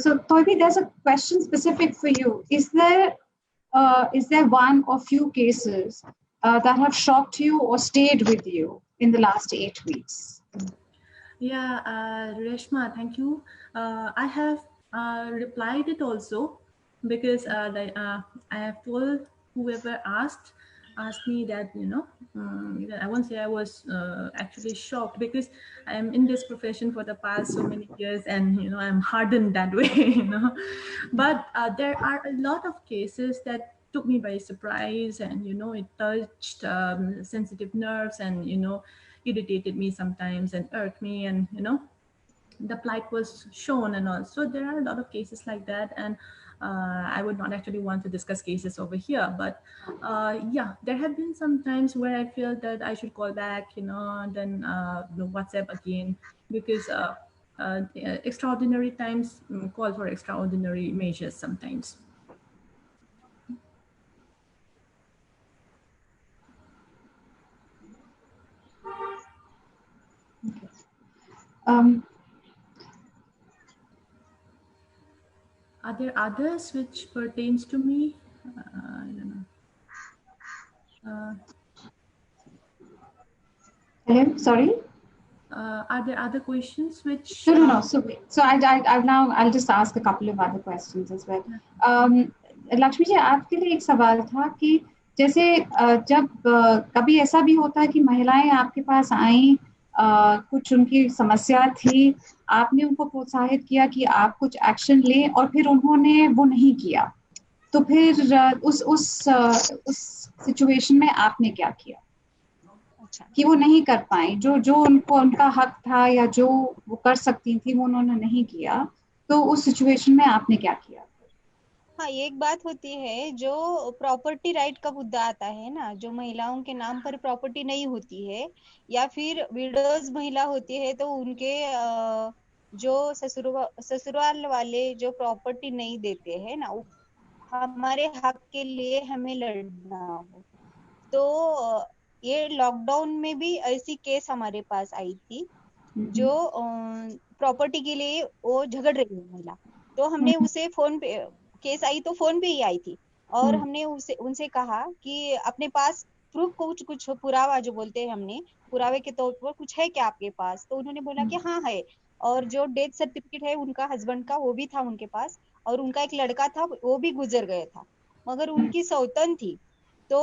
So, Toibi, there's a question specific for you. Is there one or few cases that have shocked you or stayed with you in the last 8 weeks? Yeah, Reshma, thank you. I have replied it also because I have told whoever asked me that, I won't say I was actually shocked, because I'm in this profession for the past so many years, and I'm hardened that way. But there are a lot of cases that took me by surprise, and it touched sensitive nerves, and irritated me sometimes and irked me, and the plight was shown and all. So there are a lot of cases like that, and I would not actually want to discuss cases over here, but yeah, there have been some times where I feel that I should call back, then WhatsApp again, because extraordinary times call for extraordinary measures sometimes. Are there others which pertains to me? I don't know. Hello, sorry? Are there other questions which? No. So I'll just ask a couple of other questions as well. Lakshmi ji, आपके लिए एक सवाल था कि जैसे जब कभी ऐसा भी होता है कि महिलाएं आपके पास आई, कुछ उनकी समस्या थी, आपने उनको प्रोत्साहित किया कि आप कुछ एक्शन लें, और फिर उन्होंने वो नहीं किया, तो फिर उस सिचुएशन में आपने क्या किया? अच्छा, कि वो नहीं कर पाए जो उनका हक था या जो वो कर सकती थी, वो उन्होंने नहीं किया, तो उस सिचुएशन में आपने क्या किया? हाँ, एक बात होती है, जो प्रॉपर्टी राइट का मुद्दा आता है ना, जो महिलाओं के नाम पर प्रॉपर्टी नहीं होती है, या फिर विडोज महिला होती है, तो उनके जो ससुराल वाले जो प्रॉपर्टी नहीं देते हैं ना, हमारे हक के लिए हमें लड़ना हो। तो ये लॉकडाउन में भी ऐसी केस हमारे पास आई थी, जो प्रॉपर्टी के लिए वो झगड़ रही है महिला, तो हमने उसे फोन पे, केस आई तो फोन पे ही आई थी, और हमने उनसे कहा कि अपने पास प्रूफ, कुछ पुरावा जो बोलते हैं, हमने पुरावे के तौर पर कुछ है क्या आपके पास? तो उन्होंने बोला कि हाँ है, और जो डेथ सर्टिफिकेट है उनका हस्बैंड का, वो भी था उनके पास, और उनका एक लड़का था, वो भी गुजर गया था, मगर उनकी सौतन थी, तो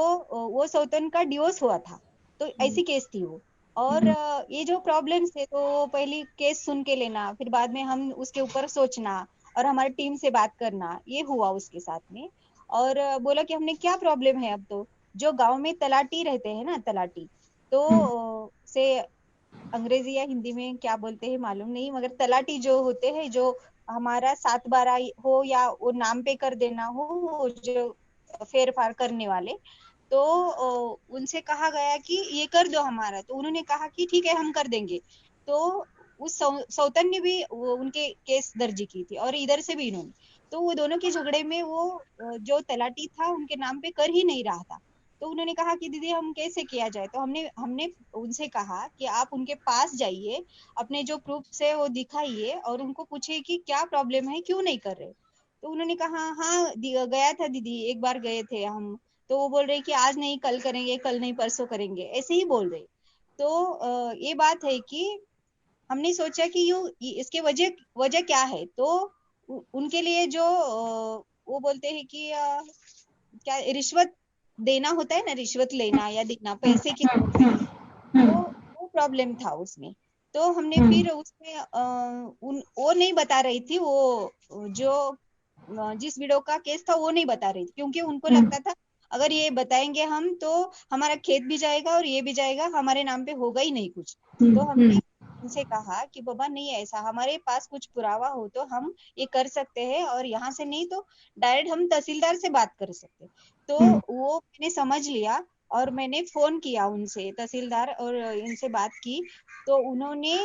वो सौतन का डिवोर्स हुआ था, तो ऐसी केस थी वो। और ये जो प्रॉब्लम्स है, तो पहले केस सुन के लेना, फिर बाद में हम उसके ऊपर सोचना, और हमारी टीम से बात करना, ये हुआ उसके साथ में। और बोला कि हमने क्या प्रॉब्लम है, अब तो जो गांव में तलाटी रहते हैं ना, तलाटी, तो से अंग्रेजी या हिंदी में क्या बोलते हैं मालूम नहीं, मगर तलाटी जो होते हैं, जो हमारा 7/12 हो या वो नाम पे कर देना हो, वो जो फेर फार करने वाले, तो उनसे कहा गया कि ये कर दो हमारा, तो उन्होंने कहा कि ठीक है, हम कर देंगे। तो उस सौतन ने भी उनके केस दर्ज की थी, और इधर से भी इन्होंने, तो वो दोनों के झगड़े में वो जो तलाटी था उनके नाम पे कर ही नहीं रहा था। तो उन्होंने कहा कि दीदी हम कैसे किया जाए, तो हमने उनसे कहा कि आप उनके पास जाइए, अपने जो प्रूफ से वो दिखाइए, और उनको पूछिए कि क्या प्रॉब्लम है, क्यों नहीं कर रहे। तो उन्होंने कहा हाँ गया था दीदी, एक बार गए थे हम, तो वो बोल रहे कि आज नहीं कल करेंगे, कल नहीं परसों करेंगे, ऐसे ही बोल रहे। तो ये बात है कि हमने सोचा कि इसके वजह क्या है, तो उनके लिए जो वो बोलते हैं कि क्या रिश्वत देना होता है ना, रिश्वत लेना या देना पैसे की तौर पे, तो वो प्रॉब्लम था उसमें। तो हमने फिर उसमें वो नहीं बता रही थी, वो जो जिस वीडियो का केस था वो नहीं बता रही थी, क्योंकि उनको लगता था अगर ये बताएंगे हम तो हमारा खेत भी जाएगा और ये भी जाएगा, हमारे नाम पे होगा ही नहीं कुछ। तो हमने उनसे कहा कि बाबा नहीं, ऐसा हमारे पास कुछ पुरावा हो तो हम ये कर सकते हैं, और यहाँ से नहीं तो डायरेक्ट हम तहसीलदार से बात कर सकते। तो वो मैंने समझ लिया और मैंने फोन किया उनसे, तहसीलदार, और इनसे बात की। तो उन्होंने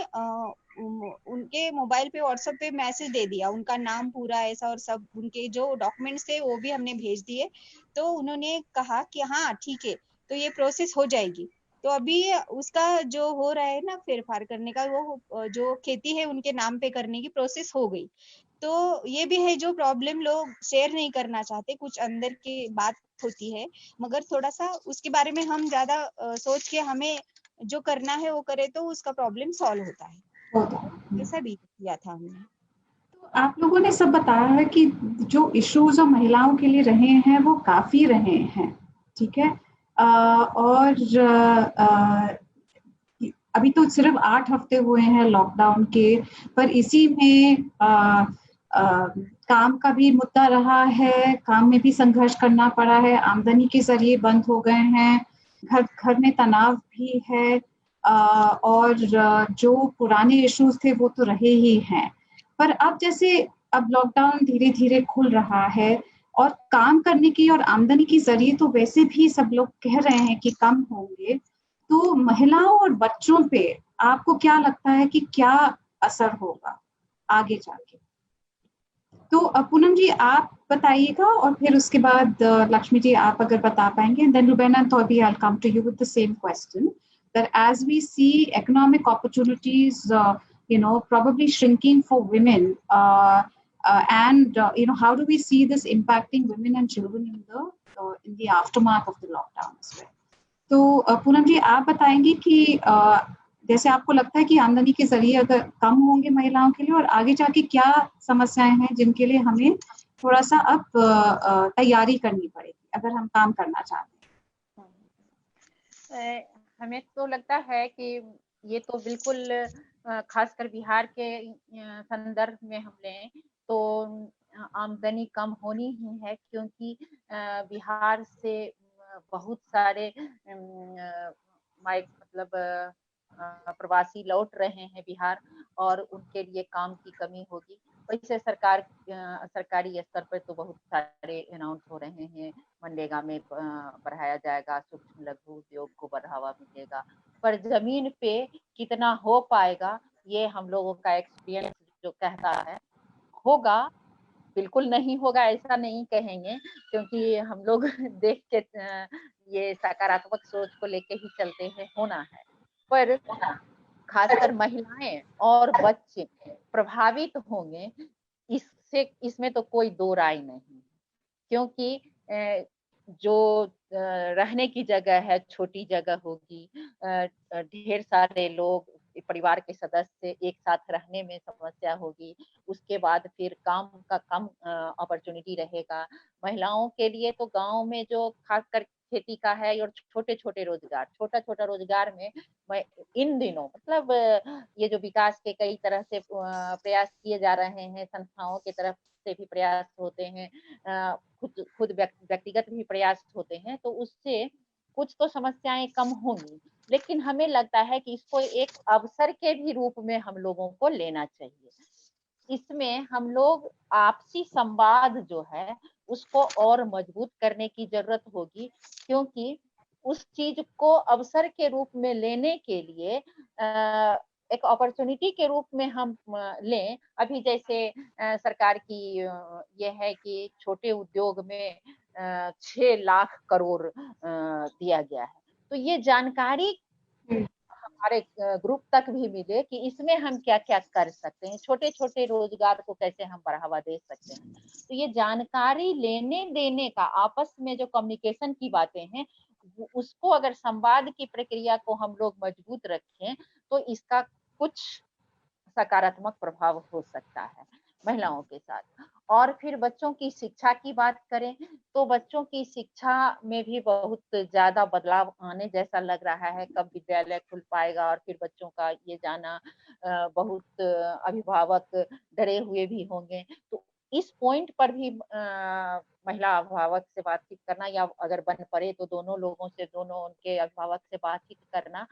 उनके मोबाइल पे व्हाट्सएप पे मैसेज दे दिया, उनका नाम पूरा ऐसा, और सब उनके जो डॉक्यूमेंट्स थे वो भी हमने भेज दिए। तो उन्होंने कहा कि हाँ ठीक है, तो ये प्रोसेस हो जाएगी। तो अभी उसका जो हो रहा है ना फेर फार करने का, वो जो खेती है उनके नाम पे करने की प्रोसेस हो गई। तो ये भी है जो प्रॉब्लम लोग शेयर नहीं करना चाहते, कुछ अंदर की बात होती है, मगर थोड़ा सा उसके बारे में हम ज्यादा सोच के हमें जो करना है वो करे तो उसका प्रॉब्लम सॉल्व होता है। ऐसा भी किया था हमने। आप लोगों ने सब बताया है कि जो इश्यूज जो महिलाओं के लिए रहे हैं वो काफी रहे हैं, ठीक है। और अभी तो सिर्फ 8 हफ्ते हुए हैं लॉकडाउन के, पर इसी में काम का भी मुद्दा रहा है, काम में भी संघर्ष करना पड़ा है, आमदनी के जरिए बंद हो गए हैं, घर घर में तनाव भी है, और जो पुराने इश्यूज थे वो तो रहे ही हैं। पर अब जैसे अब लॉकडाउन धीरे धीरे खुल रहा है और काम करने की और आमदनी की जरिए तो वैसे भी सब लोग कह रहे हैं कि कम होंगे, तो महिलाओं और बच्चों पे आपको क्या लगता है कि क्या असर होगा आगे जाके? तो पूनम जी आप बताइएगा और फिर उसके बाद लक्ष्मी जी आप अगर बता पाएंगे, and then Ruben and Toby, I'll come to you with the same question, that as we see economic opportunities probably shrinking for women, and how do we see this impacting women and children in the aftermath of the lockdown as well? तो पूनम जी आप बताएंगे कि जैसे आपको लगता है कि आमदनी के जरिए अगर कम होंगे महिलाओं के लिए, और आगे जाके क्या समस्याएं हैं जिनके लिए हमें थोड़ा सा अब तैयारी करनी पड़ेगी अगर हम काम करना चाहते हैं। हमें तो लगता है कि ये तो बिल्कुल खासकर बिहार के संदर्भ में हम लें तो आमदनी कम होनी ही है, क्योंकि बिहार से बहुत सारे मतलब प्रवासी लौट रहे हैं बिहार, और उनके लिए काम की कमी होगी। वैसे सरकारी स्तर पर तो बहुत सारे अनाउंस हो रहे हैं, मनरेगा में बढ़ाया जाएगा, सूक्ष्म लघु उद्योग को बढ़ावा मिलेगा, पर जमीन पे कितना हो पाएगा ये हम लोगों का एक्सपीरियंस जो कहता है। होगा, बिल्कुल नहीं होगा ऐसा नहीं कहेंगे, क्योंकि हम लोग देख के ये सकारात्मक सोच को लेके ही चलते हैं, होना है। पर खासकर महिलाएं और बच्चे प्रभावित होंगे, इसमें तो कोई दो राय नहीं, क्योंकि जो रहने की जगह है छोटी जगह होगी, ढेर सारे लोग परिवार के सदस्य एक साथ रहने में समस्या होगी, उसके बाद फिर काम का कम अपॉर्चुनिटी रहेगा। महिलाओं के लिए तो गांव में जो खासकर खेती का है और छोटे छोटे रोजगार, छोटा रोजगार में इन दिनों मतलब ये जो विकास के कई तरह से प्रयास किए जा रहे हैं, संस्थाओं की तरफ से भी प्रयास होते हैं, खुद व्यक्तिगत भी प्रयास होते हैं, तो उससे कुछ तो समस्याएं कम होंगी। लेकिन हमें लगता है कि इसको एक अवसर के भी रूप में हम लोगों को लेना चाहिए। इसमें हम लोग आपसी संवाद जो है उसको और मजबूत करने की जरूरत होगी, क्योंकि उस चीज को अवसर के रूप में लेने के लिए एक अपॉर्चुनिटी के रूप में हम लें। अभी जैसे सरकार की ये है कि छोटे उद्योग में 6 लाख करोड़ दिया गया है, तो ये जानकारी हमारे ग्रुप तक भी मिले कि इसमें हम क्या क्या कर सकते हैं, छोटे छोटे रोजगार को कैसे हम बढ़ावा दे सकते हैं। तो ये जानकारी लेने देने का आपस में जो कम्युनिकेशन की बातें हैं, उसको अगर संवाद की प्रक्रिया को हम लोग मजबूत रखें तो इसका कुछ सकारात्मक प्रभाव हो सकता है महिलाओं के साथ। और फिर बच्चों की शिक्षा की बात करें तो बच्चों की शिक्षा में भी बहुत ज्यादा बदलाव आने जैसा लग रहा है। कब विद्यालय खुल पाएगा, और फिर बच्चों का ये जाना, बहुत अभिभावक डरे हुए भी होंगे, तो इस पॉइंट पर भी महिला अभिभावक से बातचीत करना, या अगर बन पड़े तो दोनों लोगों से, दोनों उनके अभिभावक से बातचीत करना,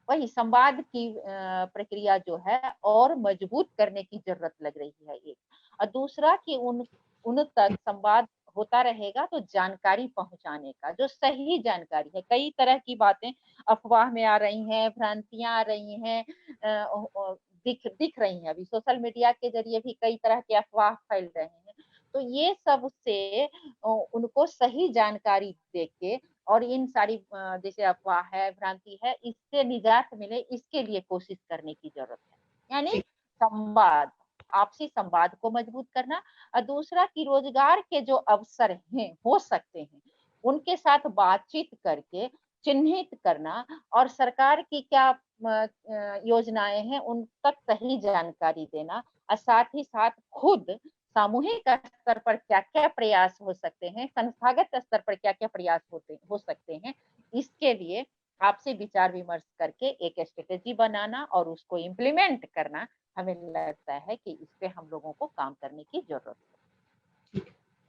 वही संवाद की प्रक्रिया जो है और मजबूत करने की जरूरत लग रही है एक। और दूसरा कि उन तक संवाद होता रहेगा तो जानकारी पहुंचाने का, जो सही जानकारी है। कई तरह की बातें अफवाह में आ रही हैं, भ्रांतियां आ रही हैं, दिख रही हैं, अभी सोशल मीडिया के जरिए भी कई तरह के अफवाह फैल रहे हैं। तो ये सब से उनको सही जानकारी देके और इन सारी जैसे अफवाह है, भ्रांति है, इससे निजात मिले, इसके लिए कोशिश करने की जरूरत है। यानी संवाद, आपसी संवाद को मजबूत करना। और दूसरा कि रोजगार के जो अवसर हैं, हो सकते हैं, उनके साथ बातचीत करके चिन्हित करना, और सरकार की क्या योजनाएं हैं उन तक सही जानकारी देना, और साथ ही साथ खुद सामूहिक स्तर पर क्या क्या प्रयास हो सकते हैं, संस्थागत स्तर पर क्या क्या प्रयास हो सकते हैं, इसके लिए आपसे विचार विमर्श करके एक स्ट्रेटेजी बनाना और उसको इम्प्लीमेंट करना, हमें लगता है कि इस पे हम लोगों को काम करने की जरूरत है।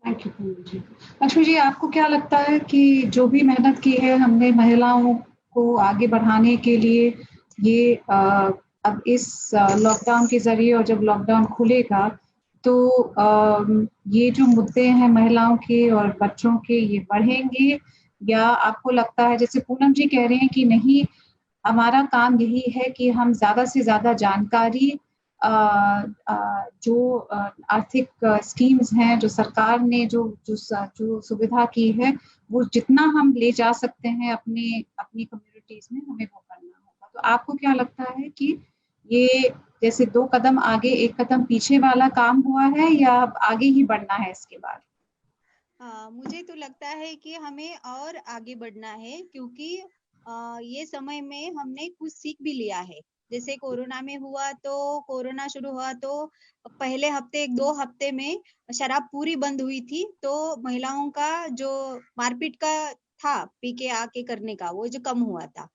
थैंक यू पूनम जी। लक्ष्मी जी, आपको क्या लगता है कि जो भी मेहनत की है हमने महिलाओं को आगे बढ़ाने के लिए, ये अब इस लॉकडाउन के जरिए, और जब लॉकडाउन खुलेगा तो ये जो मुद्दे हैं महिलाओं के और बच्चों के, ये बढ़ेंगे, या आपको लगता है जैसे पूनम जी कह रहे हैं कि नहीं, हमारा काम यही है कि हम ज्यादा से ज्यादा जानकारी, जो आर्थिक स्कीम्स हैं, जो सरकार ने जो सुविधा की है, वो जितना हम ले जा सकते हैं अपनी कम्युनिटीज में, हमें वो करना होगा। तो आपको क्या लगता है कि ये जैसे 2 कदम आगे 1 कदम पीछे वाला काम हुआ है, या आगे ही बढ़ना है इसके बाद? मुझे तो लगता है कि हमें और आगे बढ़ना है, क्योंकि ये समय में हमने कुछ सीख भी लिया है। जैसे कोरोना में हुआ, तो कोरोना शुरू हुआ तो पहले हफ्ते 1-2 हफ्ते में शराब पूरी बंद हुई थी, तो महिलाओं का जो मारपीट का था, पी के आके करने का, वो जो कम हुआ था।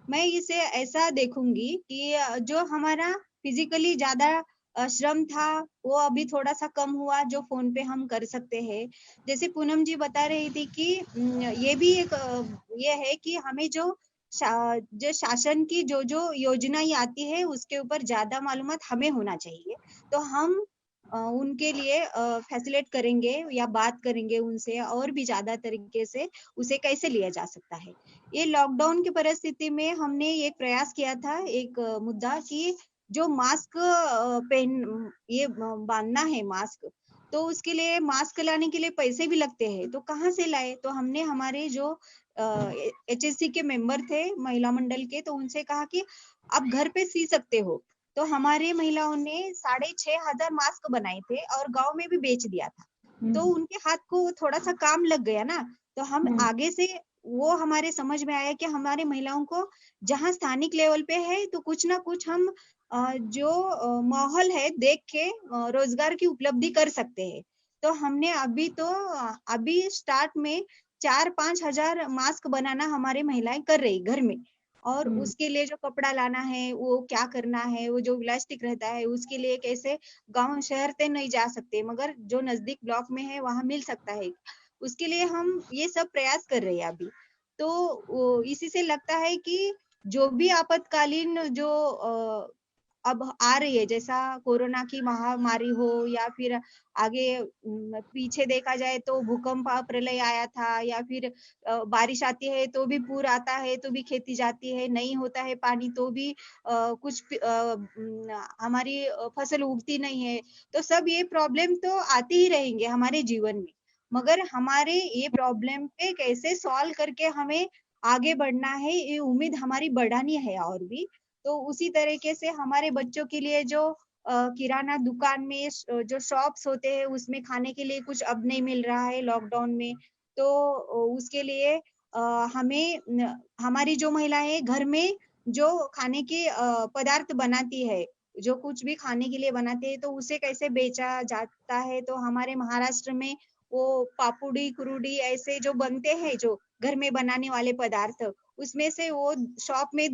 मैं इसे ऐसा देखूंगी कि जो हमारा फिजिकली ज्यादा श्रम था, वो अभी थोड़ा सा कम हुआ, जो फोन पे हम कर सकते हैं। जैसे पूनम जी बता रही थी कि ये भी एक ये है कि हमें जो शासन की जो योजनाएं आती है, उसके ऊपर ज्यादा मालूमात हमें होना चाहिए। तो हम उनके लिए फैसिलिटेट करेंगे या बात करेंगे उनसे, और भी ज्यादा तरीके से उसे कैसे लिया जा सकता है। ये लॉकडाउन की परिस्थिति में हमने एक प्रयास किया था, एक मुद्दा कि जो मास्क पहन ये बांधना है मास्क, तो उसके लिए मास्क लाने के लिए पैसे भी लगते हैं, तो कहाँ से लाए? तो हमने हमारे जो HSC के मेंबर थे महिला मंडल के, तो उनसे कहा कि आप घर पे सी सकते हो। तो हमारे महिलाओं ने 6,500 मास्क बनाए थे और गांव में भी बेच दिया था। तो उनके हाथ को थोड़ा सा काम लग गया ना, तो हम आगे से वो हमारे समझ में आया कि हमारे महिलाओं को जहाँ स्थानिक लेवल पे है, तो कुछ ना कुछ हम जो माहौल है देख के रोजगार की उपलब्धि कर सकते हैं। तो हमने अभी स्टार्ट में 4-5 हजार मास्क बनाना हमारी महिलाएं कर रही घर में। और उसके लिए जो कपड़ा लाना है, वो क्या करना है, वो जो इलास्टिक रहता है, उसके लिए कैसे गांव शहर से नहीं जा सकते, मगर जो नजदीक ब्लॉक में है वहां मिल सकता है। उसके लिए हम ये सब प्रयास कर रहे हैं अभी। तो इसी से लगता है कि जो भी आपातकालीन जो अब आ रही है, जैसा कोरोना की महामारी हो, या फिर आगे पीछे देखा जाए तो भूकंप प्रलय आया था, या फिर बारिश आती है तो भी पूर आता है, तो भी खेती जाती है, नहीं होता है पानी तो भी हमारी फसल उगती नहीं है। तो सब ये प्रॉब्लम तो आते ही रहेंगे हमारे जीवन में, मगर हमारे ये प्रॉब्लम पे कैसे सॉल्व करके हमें आगे बढ़ना है, ये उम्मीद हमारी बढ़ानी है और भी। तो उसी तरीके से हमारे बच्चों के लिए जो किराना दुकान में जो शॉप्स होते हैं, उसमें खाने के लिए कुछ अब नहीं मिल रहा है लॉकडाउन में, तो उसके लिए हमें हमारी जो महिलाएं घर में जो खाने के पदार्थ बनाती है, जो कुछ भी खाने के लिए बनाते हैं, तो उसे कैसे बेचा जाता है। तो हमारे महाराष्ट्र में वो पापुड़ी कुरुडी ऐसे जो बनते हैं, जो घर में बनाने वाले पदार्थ, उसमें से वो शॉप में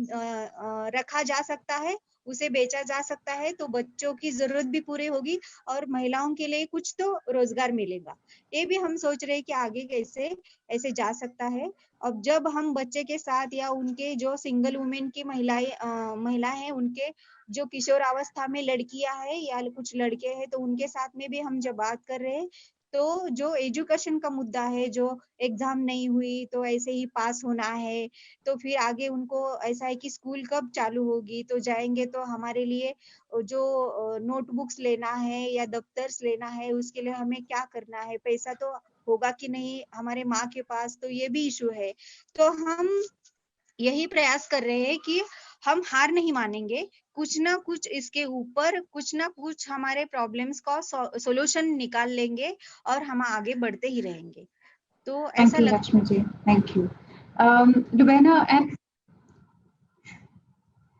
रखा जा सकता है उसे बेचा जा सकता है तो बच्चों की जरूरत भी पूरी होगी और महिलाओं के लिए कुछ तो रोजगार मिलेगा। ये भी हम सोच रहे हैं कि आगे कैसे ऐसे जा सकता है। अब जब हम बच्चे के साथ या उनके जो सिंगल वुमेन की महिला है, उनके जो किशोरावस्था में लड़कियां हैं या कुछ लड़के हैं, तो उनके साथ में भी हम जब बात कर रहे हैं तो जो एजुकेशन का मुद्दा है, जो एग्जाम नहीं हुई तो ऐसे ही पास होना है, तो फिर आगे उनको ऐसा है कि स्कूल कब चालू होगी, तो जाएंगे तो हमारे लिए जो नोटबुक्स लेना है या दफ्तर्स लेना है उसके लिए हमें क्या करना है, पैसा तो होगा कि नहीं हमारे माँ के पास, तो ये भी इशू है। तो हम यही प्रयास कर रहे हैं कि हम हार नहीं मानेंगे, कुछ ना कुछ इसके ऊपर कुछ ना कुछ हमारे प्रॉब्लम्स का सॉल्यूशन निकाल लेंगे और हम आगे बढ़ते ही रहेंगे। तो थैंक ऐसा यू लगता Lakshmi ji, thank you. रुबैना and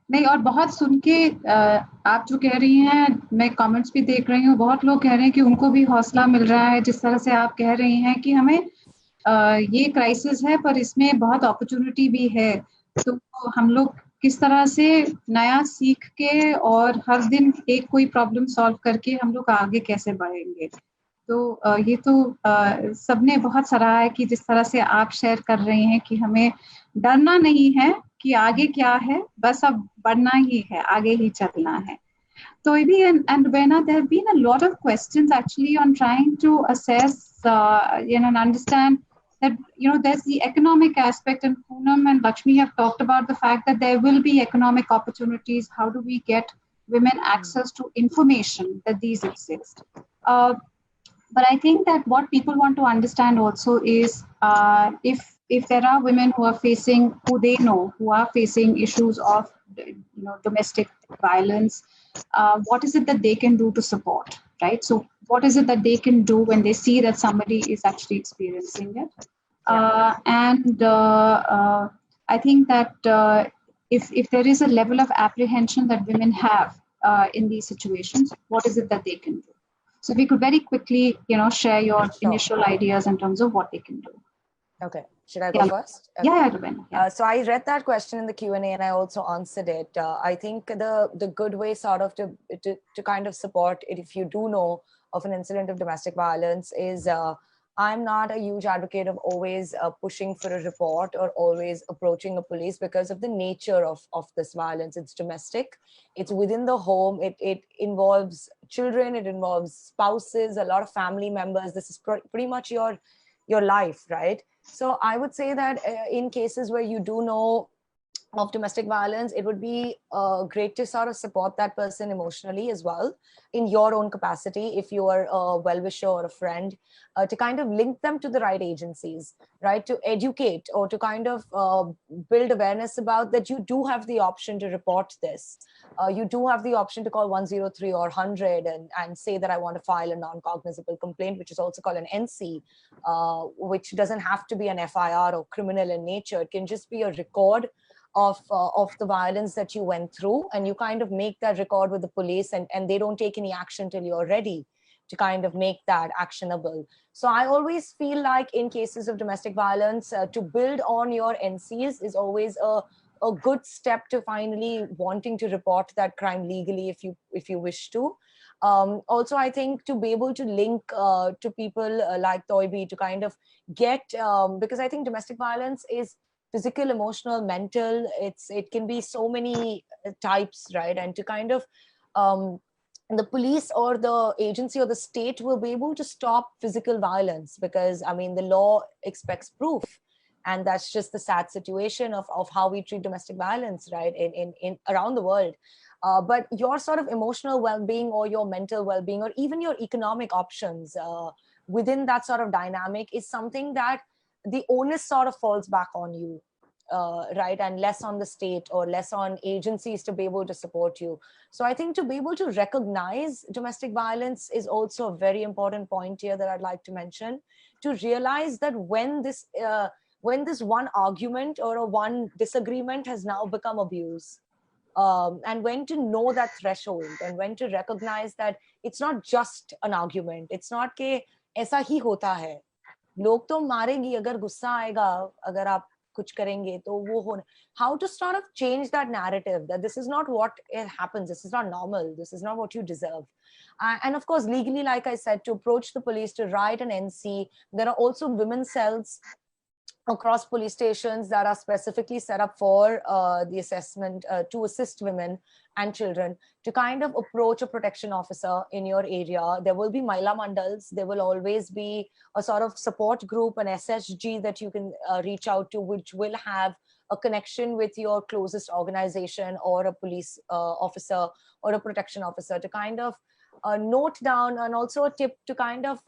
नहीं, और बहुत सुन के आप जो कह रही हैं, मैं कमेंट्स भी देख रही हूँ, बहुत लोग कह रहे हैं कि उनको भी हौसला मिल रहा है जिस तरह से आप कह रही हैं कि हमें ये क्राइसिस है पर इसमें बहुत अपॉर्चुनिटी भी है, तो हम लोग किस तरह से नया सीख के और हर दिन एक कोई प्रॉब्लम सॉल्व करके हम लोग आगे कैसे बढ़ेंगे। तो ये तो सबने बहुत सराहा है कि जिस तरह से आप शेयर कर रही हैं कि हमें डरना नहीं है कि आगे क्या है, बस अब बढ़ना ही है, आगे ही चलना है। So maybe and Rubaina, there have been a lot of questions actually on trying to assess, and understand that there's the economic aspect, and Poonam and Lakshmi have talked about the fact that there will be economic opportunities. How do we get women access to information that these exist? But I think that what people want to understand also is if there are women who are facing, who they know, who are facing issues of domestic violence, what is it that they can do to support, right? So what is it that they can do when they see that somebody is actually experiencing it? And I think that if there is a level of apprehension that women have in these situations, what is it that they can do? So if we could very quickly, share your initial ideas in terms of what they can do. Okay, should I go first? Okay. Yeah, Ruben. Yeah. So I read that question in the Q&A and I also answered it. I think the good way sort of to kind of support it if you do know of an incident of domestic violence is I'm not a huge advocate of always pushing for a report or always approaching a police because of the nature of this violence. It's domestic, it's within the home, it involves children, it involves spouses, a lot of family members. This is pretty much your life, right? So I would say that in cases where you do know of domestic violence, it would be great to sort of support that person emotionally as well in your own capacity. If you are a well-wisher or a friend, to kind of link them to the right agencies, right? To educate or to kind of build awareness about that you do have the option to report this. You do have the option to call 103 or 100 and say that I want to file a non-cognizable complaint, which is also called an NC, which doesn't have to be an FIR or criminal in nature. It can just be a record of the violence that you went through, and you kind of make that record with the police, and they don't take any action till you're ready to kind of make that actionable. So I always feel like in cases of domestic violence, to build on your NCs is always a good step to finally wanting to report that crime legally if you wish to. Also, I think to be able to link to people like Toibi to kind of get, because I think domestic violence is physical, emotional, mental, it can be so many types, right? And to kind of the police or the agency or the state will be able to stop physical violence, because I mean the law expects proof, and that's just the sad situation of how we treat domestic violence, right, in around the world. But your sort of emotional well-being or your mental well-being or even your economic options within that sort of dynamic is something that the onus sort of falls back on you, right, and less on the state or less on agencies to be able to support you. So I think to be able to recognize domestic violence is also a very important point here that I'd like to mention, to realize that when this one argument or a one disagreement has now become abuse, and when to know that threshold and when to recognize that it's not just an argument, it's not कि ऐसा ही होता है, लोग तो मारेंगी अगर गुस्सा आएगा, अगर आप kuch karenge to wo hona. How to sort of change that narrative that this is not what happens, this is not normal, this is not what you deserve. And of course, legally, like I said, to approach the police, to write an NC. There are also women's cells across police stations that are specifically set up for the assessment to assist women and children to kind of approach a protection officer in your area. There will be Mahila Mandals. There will always be a sort of support group, an SSG that you can reach out to, which will have a connection with your closest organization or a police officer or a protection officer to kind of note down, and also a tip to kind of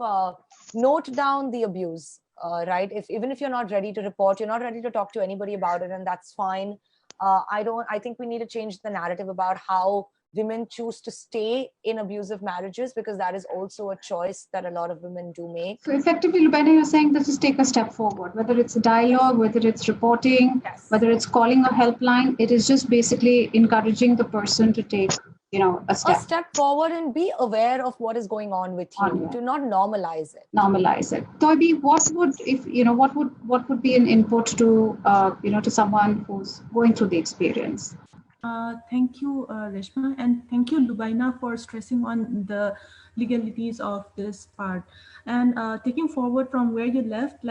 note down the abuse. Right? Even if you're not ready to report, you're not ready to talk to anybody about it, and that's fine. I think we need to change the narrative about how women choose to stay in abusive marriages, because that is also a choice that a lot of women do make. So effectively, Lubaina, you're saying that just take a step forward, whether it's a dialogue, whether it's reporting, Yes. whether it's calling a helpline, it is just basically encouraging the person to take, a step forward and be aware of what is going on with you, to not normalize it. Normalize it. Toby, what would be an input to, to someone who's going through the experience? Thank you, Reshma, and thank you, Lubaina, for stressing on the legalities of this part. And taking forward from where you left,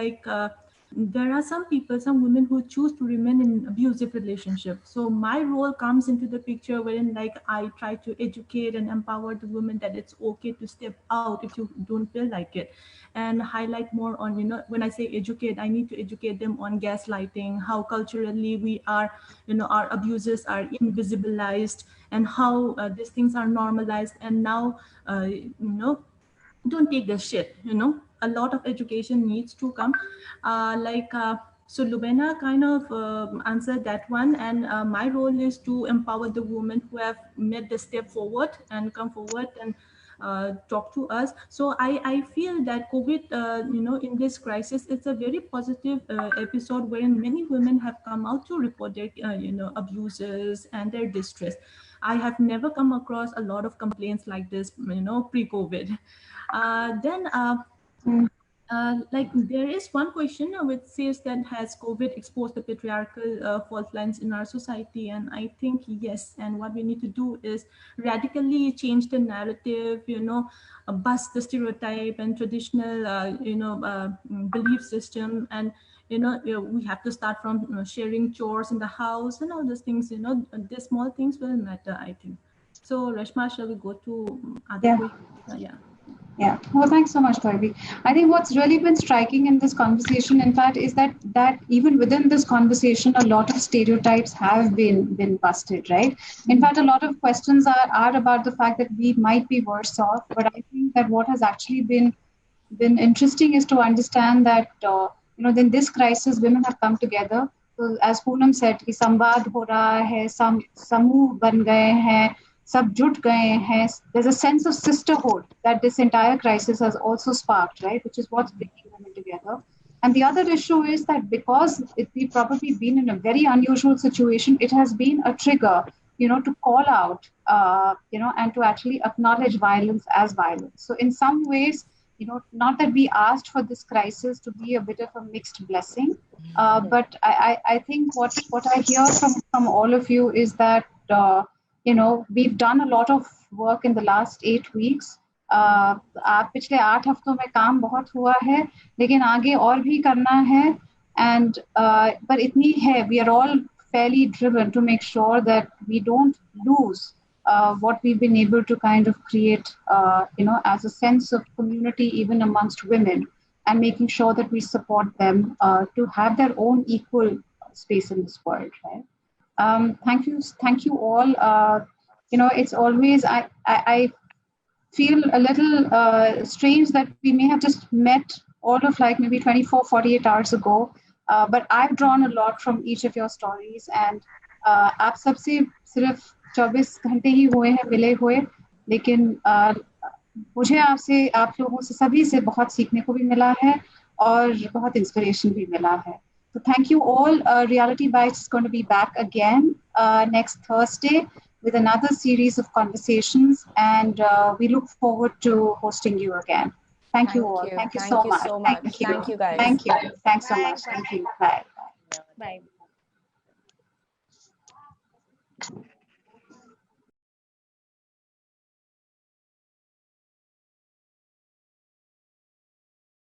there are some women who choose to remain in abusive relationships. So my role comes into the picture wherein I try to educate and empower the women that it's okay to step out if you don't feel like it, and highlight more on, when I say educate, I need to educate them on gaslighting, how culturally we are, our abuses are invisibilized, and how these things are normalized. And now, don't take this shit, a lot of education needs to come. So Lubaina kind of answered that one, and my role is to empower the women who have made the step forward and come forward and talk to us. So I feel that COVID, in this crisis, it's a very positive episode wherein many women have come out to report their, abuses and their distress. I have never come across a lot of complaints like this, pre-COVID. There is one question which says that has COVID exposed the patriarchal fault lines in our society? And I think yes. And what we need to do is radically change the narrative, bust the stereotype and traditional, belief system. And we have to start from sharing chores in the house and all those things. The small things will matter, I think. So Reshma, shall we go to other questions? Yeah. Well, thanks so much, Toby. I think what's really been striking in this conversation, in fact, is that even within this conversation, a lot of stereotypes have been busted, right? In fact, a lot of questions are about the fact that we might be worse off. But I think that what has actually been interesting is to understand that, in this crisis, women have come together. So as Poonam said, कि संवाद हो रहा है, समूह बन गए हैं, सब जुट गए हैं. There's a sense of sisterhood that this entire crisis has also sparked, right? Which is what's bringing women together. And the other issue is that because we've probably been in a very unusual situation, it has been a trigger, to call out, and to actually acknowledge violence as violence. So in some ways, not that we asked for this crisis to be a bit of a mixed blessing, but I think what I hear from all of you is that, we've done a lot of work in the last 8 weeks. पिछले 8 हफ्तों में काम बहुत हुआ है, लेकिन आगे और भी करना है. And but इतनी है, we are all fairly driven to make sure that we don't lose what we've been able to kind of create, as a sense of community even amongst women, and making sure that we support them to have their own equal space in this world, right? Thank you all. It's always, I feel a little strange that we may have just met all of maybe 24, 48 hours ago, but I've drawn a lot from each of your stories, and आप सबसे सिर्फ 24 घंटे ही हुए हैं मिले हुए, लेकिन मुझे आप लोगों से सभी से बहुत सीखने को भी मिला है और बहुत इंस्पिरेशन भी मिला है. So thank you all. Reality Bites is going to be back again next Thursday with another series of conversations, and we look forward to hosting you again. Thank you all. Thank you so much. Thank you, guys. Thank you. Thanks so much. Thank you. Bye. Bye.